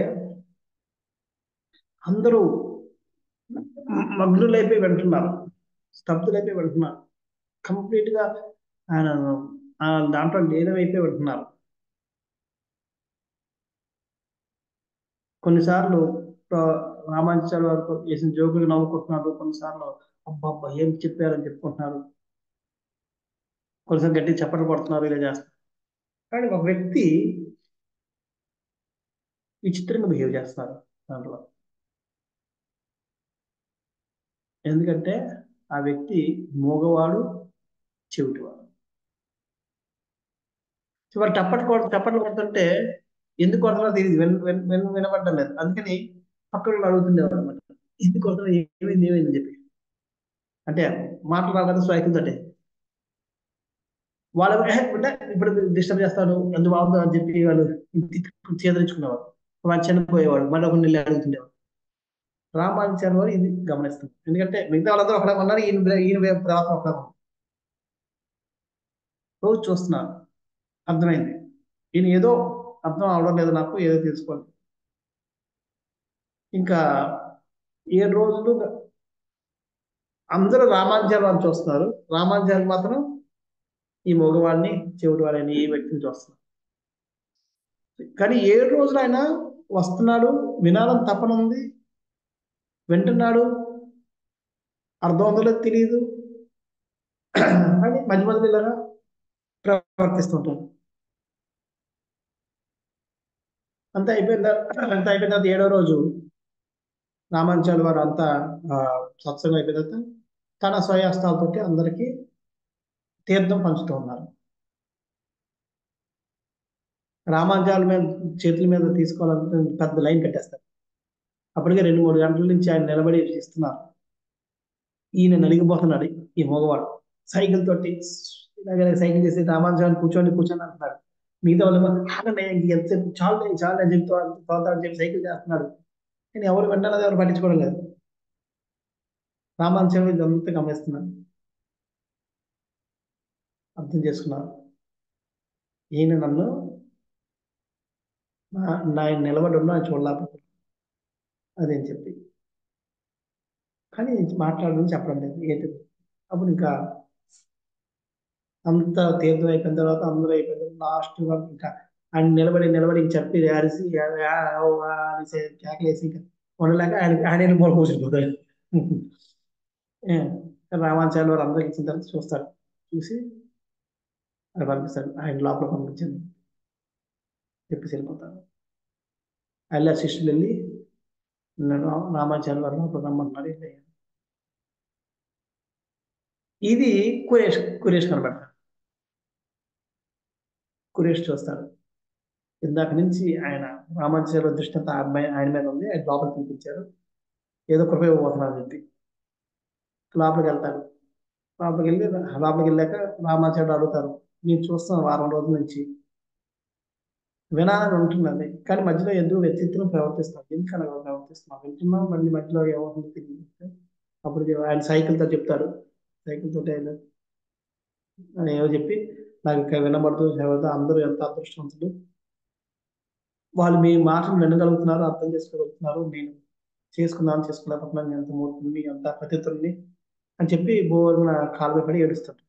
అందరూ మగ్నులైపోయి వింటున్నారు, స్తబ్దులైపోయి వింటున్నారు. కంప్లీట్ గా ఆయన దాంట్లో లీనమైపోయి వింటున్నారు. కొన్నిసార్లు రామానుచార్య వారు చేసిన జోకులు నవ్వుకుంటున్నారు, కొన్నిసార్లు అబ్బా ఏం చెప్పారని చెప్పుకుంటున్నారు, కొన్నిసార్లు గట్టి చప్పట్లు కొడుతున్నారు, ఇలా చేస్తారు. కానీ ఒక వ్యక్తి విచిత్రంగా బిహేవ్ చేస్తున్నారు దాంట్లో. ఎందుకంటే ఆ వ్యక్తి మూగవాడు, చెవిటివాడు. చివరి చప్పట్లు కొడుతుంటే ఎందుకు కొడుతున్నారో తెలియదు, వినబడ్డం లేదు. అందుకని పక్కన అడుగుతుండేవాడు అనమాట, ఎందుకు కొడుతున్నా, ఏమైంది అని చెప్పి. అంటే మాటలు రావు కదా స్వైకులతోటే. వాళ్ళు ఇప్పుడు డిస్టర్బ్ చేస్తాను ఎందుకు బాగుందో అని చెప్పి వాళ్ళు చేదరించుకునేవారు. వాళ్ళు చనిపోయేవాడు, మళ్ళీ ఒక నెల్లి అడుగుతుండేవాడు. రామానుచార్య వారు ఇది గమనిస్తుంది, ఎందుకంటే మిగతా వాళ్ళందరూ ఒకటే ఉన్నారు, ఈయన ప్రవర్తన ఒకటే ఉంది. రోజు చూస్తున్నాను, అర్థమైంది ఈయన ఏదో అర్థం అవడం లేదు నాకు, ఏదో తెలుసుకోవాలి. ఇంకా 7 రోజులు అందరూ రామానుజాలు వారిని చూస్తున్నారు, రామానుజాలు మాత్రం ఈ మగవాడిని చెవిటి వాడిని ఈ వ్యక్తిని చూస్తున్నారు. కానీ 7 రోజులు ఆయన వస్తున్నాడు, వినాలని తపన ఉంది, వింటున్నాడు, అర్థం ఉందో లేదో తెలియదు, కానీ మధ్య మధ్యలో ఇలాగా ప్రవర్తిస్తుంటాడు. అంతా అయిపోయిన తర్వాత 7వ రోజు రామానుజాలు వారు అంతా సత్సంగం అయిపోయిన తర్వాత తన స్వయాస్తాలతోటి అందరికీ తీర్థం పంచుతూ ఉన్నారు. రామానుజాల మీద చేతుల మీద తీసుకోవాలంటే పెద్ద లైన్ కట్టేస్తారు. అప్పటికే 2-3 గంటల నుంచి ఆయన నిలబడి ఇస్తున్నారు. ఈయన నలిగిపోతున్నాడు, ఈ మగవాడు సైకిల్ తోటి ఇలాగే సైకిల్ చేసి రామానుజాన్ని కూర్చొని అంటున్నాడు. మిగతా వాళ్ళు ఆగండి ఎంతసేపు, చాలు అని చెప్తూ అని చెప్పి సైకిల్ చేస్తున్నాడు. కానీ ఎవరు వెంటనే ఎవరు పట్టించుకోవడం లేదు. రామానుజం ఇదంతా గమనిస్తున్నాడు, అర్థం చేసుకున్నారు. ఈయన నన్ను ఆయన నిలబడి ఉన్నా చూడలేకపోతున్నాను అదేం చెప్పి, కానీ మాట్లాడడం చెప్పడం లేదు ఏంటి. అప్పుడు ఇంకా అంత తీర్థం అయిపోయిన తర్వాత అందరూ అయిపోయిన తర్వాత లాస్ట్ వరకు ఇంకా ఆయన నిలబడి చెప్పి అరిసి అనేసి కేకలేసి ఇంకా ఉండలేక ఆయన మూల కూర్చుండిపోతాడు. రామాచార్య వారు అందరికి ఇచ్చిన తర్వాత చూస్తాడు, చూసి అది పంపిస్తాడు, ఆయన లోపల పంపించండి చెప్పి వెళ్ళిపోతాడు. అలా శిష్యులు వెళ్ళి నన్ను రామాచార్య వారు లోపల రమ్మంటున్నారు. ఇది కురేష్ కనబడతాడు. కురేష్ చూస్తాడు, ఇందాక నుంచి ఆయన రామాచార్య దృష్టి అంతా ఆయన మీద ఉంది. ఆయన లోపలికి పిలిపించారు. ఏదో కృప ఇవ్వబోతున్నారు అని చెప్పి లోపలికి వెళ్తారు. లోపలికి వెళ్ళాక రామాచార్యుడు అడుగుతారు, నేను చూస్తాను వారం రోజుల నుంచి వినాలని ఉంటున్నది, కానీ మధ్యలో ఎందుకు వ్యక్తిత్వం ప్రవర్తిస్తాం, ఎందుకు అలా ప్రవర్తిస్తున్నాం, వింటున్నాం మళ్ళీ మధ్యలో ఏమవుతుంది తెలియదు. అప్పుడు ఆయన సైకిల్తో చెప్తారు, సైకిల్ తోటి అని ఏవో చెప్పి నాకు ఇక్కడ వినబడుతూ ఎవరితో అందరూ ఎంత అదృష్టవంతులు, వాళ్ళు మీ మాటలు వినగలుగుతున్నారు, అర్థం చేసుకోగలుగుతున్నారు, నేను చేసుకోలేకపోతున్నాను, ఎంత మూర్ఖుని ఎంత పతితుల్ని అని చెప్పి బోర్న కాలు పడి ఏడుస్తాడు.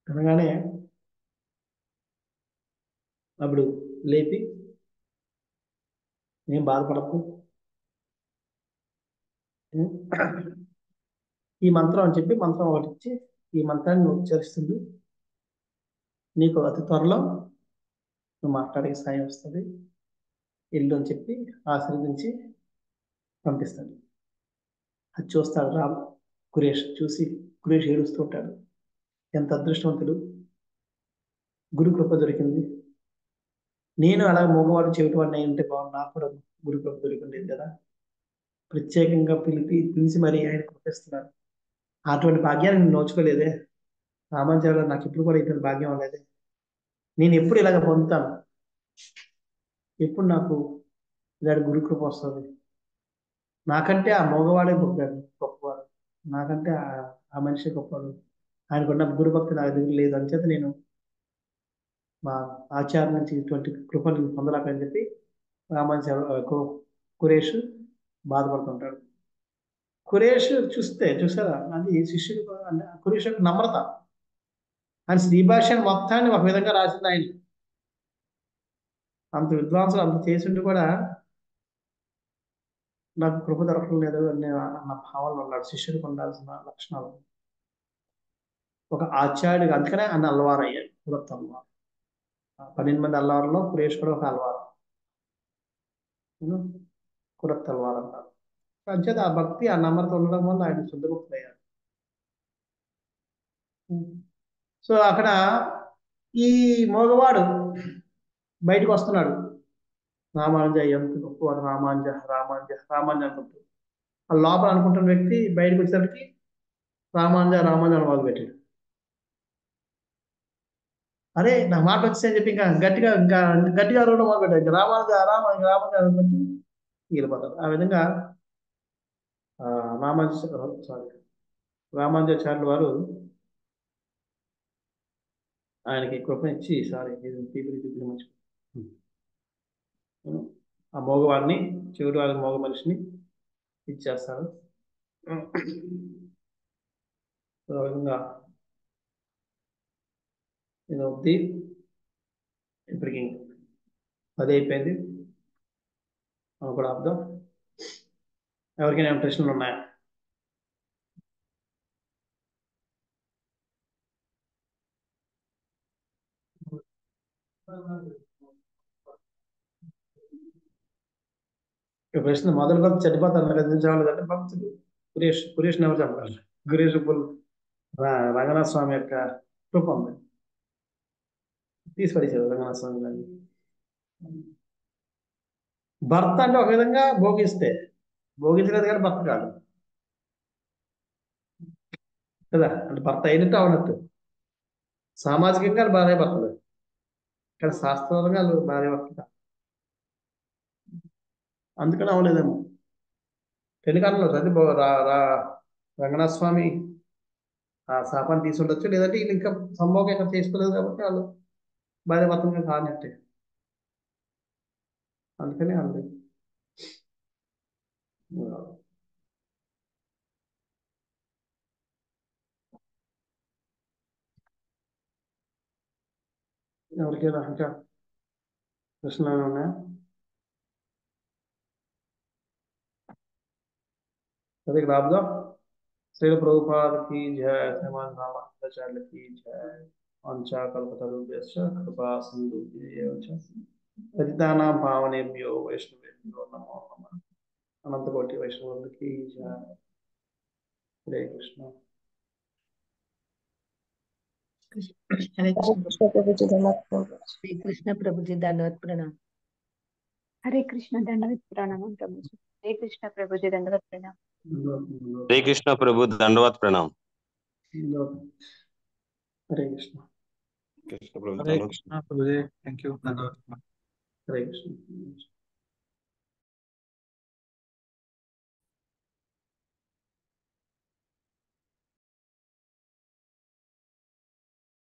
అనగానే అప్పుడు లేపి, ఏం బాధపడకు, ఈ మంత్రం అని చెప్పి మంత్రం ఒకటి ఇచ్చి, ఈ మంత్రాన్ని నువ్వు ఉచ్చరిస్తుంది, నీకు అతి త్వరలో నువ్వు మాట్లాడే సాయం వస్తుంది, ఇల్లు అని చెప్పి ఆశీర్వదించి పంపిస్తాడు. అది చూస్తాడు కురేష్. చూసి కురేష్ ఏడుస్తూ ఉంటాడు, ఎంత అదృష్టవంతుడు, గురు కృప దొరికింది, నేను అలా మగవాడు చెవిటివాడిని అయి ఉంటే బాగుండు, నాకు కూడా గురు కృప దొరికిండేది కదా, ప్రత్యేకంగా పిలిచి మరీ ఆయన కృపిస్తున్నారు. అటువంటి భాగ్యాన్ని నేను నోచుకోలేదే, రామాచార్య నాకు ఇప్పుడు కూడా ఇటువంటి భాగ్యం ఉండేది, నేను ఎప్పుడు ఇలాగ పొందుతాను, ఎప్పుడు నాకు ఇలాంటి గురు కృప వస్తుంది, నాకంటే ఆ మగవాడే గొప్పవాడు, నాకంటే ఆ మనిషి గొప్పవాడు, ఆయనకున్న గురు భక్తి నాకు దగ్గర లేదు, అంచేత నేను మా ఆచార్య నుంచి ఇటువంటి కృపను పొందలేకని చెప్పి కురేష్ బాధపడుతుంటాడు. కురేష్ చూసారా, అది శిష్యుడు కురేష్ యొక్క నమ్రత, ఆయన శ్రీ భాష్యాన్ని మొత్తాన్ని ఒక విధంగా రాసింది ఆయన. అంత విద్వాంసులు అంత చేసిండు కూడా నాకు కృప దొరకడం లేదు అన్న భావనలో ఉన్నాడు. శిష్యుడికి ఉండాల్సిన లక్షణాలు ఒక ఆచార్యుడికి, అందుకనే ఆయన అల్వారు అయ్యాడు, కురత్ అల్వారు. 12 మంది అల్వారులో కురేష్ కూడా ఒక అల్వారు, కురత్ అల్వారు అంటారు. అంచేత ఆ భక్తి ఆ నమ్రత ఉండడం వల్ల ఆయన శుద్ధముక్తులయ్యారు. సో అక్కడ ఈ మగవాడు బయటకు వస్తున్నాడు, రామానుజ ఎంత గొప్పవాడు, రామానుజ రామానుజ రామానుజ అనుకుంటాడు. ఆ లోపల అనుకుంటున్న వ్యక్తి బయటకు వచ్చేసరికి రామానుజ రామానుజ అని మొదలు పెట్టాడు. అరే నా మాట వచ్చేసని చెప్పి ఇంకా గట్టిగా రోడ్డు మొదలు పెట్టాడు, ఇంకా రామానుజ రామానుజ రామానుజ అనుకుంటూ వెళ్ళిపోతాడు. ఆ విధంగా రామానుజాచార్యుల వారు ఆయనకి కృప ఇచ్చి, ఆ మగవాడిని చివరి వారి మగ మనిషిని ఇచ్చేస్తారు. ఆ విధంగా ఇప్పటికి 10 అయిపోయింది, మనం కూడా అర్థం. ఎవరికైనా ప్రశ్నలు ఉన్నాయా? ప్రశ్న మొదలు కొద్ది చనిపోతాను కదిలించాలంటే భక్తుడు కురేష్ ఎవరు చెప్పాలి? గురేష్ రంగనాథ స్వామి యొక్క కృప ఉంది, తీసి పడేశారు రంగనాథ స్వామి గారిని. భర్త అంటే ఒక విధంగా భోగించలేదు కానీ భర్త కాదు కదా, అంటే భర్త అయినట్టు అవనట్టు. సామాజికంగా భార్య భర్తలు, కానీ శాస్త్రంగా వాళ్ళు భార్య భర్త, అందుకని అవలేదేమో. పెళ్లికాలంలో చదివి రంగనాథ స్వామి ఆ శాపాన్ని తీసి ఉండొచ్చు, లేదంటే వీళ్ళు ఇంకా సంభోగం ఇంకా చేసుకోలేదు కాబట్టి వాళ్ళు భార్య భర్తగా కానట్టే, అందుకని వాళ్ళు ఎవరికైనా ఇంకా ప్రశ్నలు ఉన్నాయా? అదే రాబుదా. श्री प्रभुपाद की जय, श्रीमान रामाचार्य की जय, वाञ्छा कल्पतरुभ्यश्च कृपा सिन्धुभ्येव च पतितानां पावनेभ्यो वैष्णवेभ्यो नमो नमः। अनंत कोटि वैष्णव की जय। हरे कृष्ण। हरे कृष्ण प्रभु जी धन्यवाद प्रभु। श्री कृष्ण प्रभु जी दंडवत प्रणाम। हरे कृष्ण दंडवत प्रणाम प्रभु जी। हरे कृष्ण प्रभु जी दंडवत प्रणाम। हरे कृष्ण प्रभु दंडवत प्रणाम। हरे कृष्ण। कृष्ण प्रभु हरे दंडवत। कृष्णा प्रभु जी, थैंक यू, धन्यवाद। हरे कृष्ण।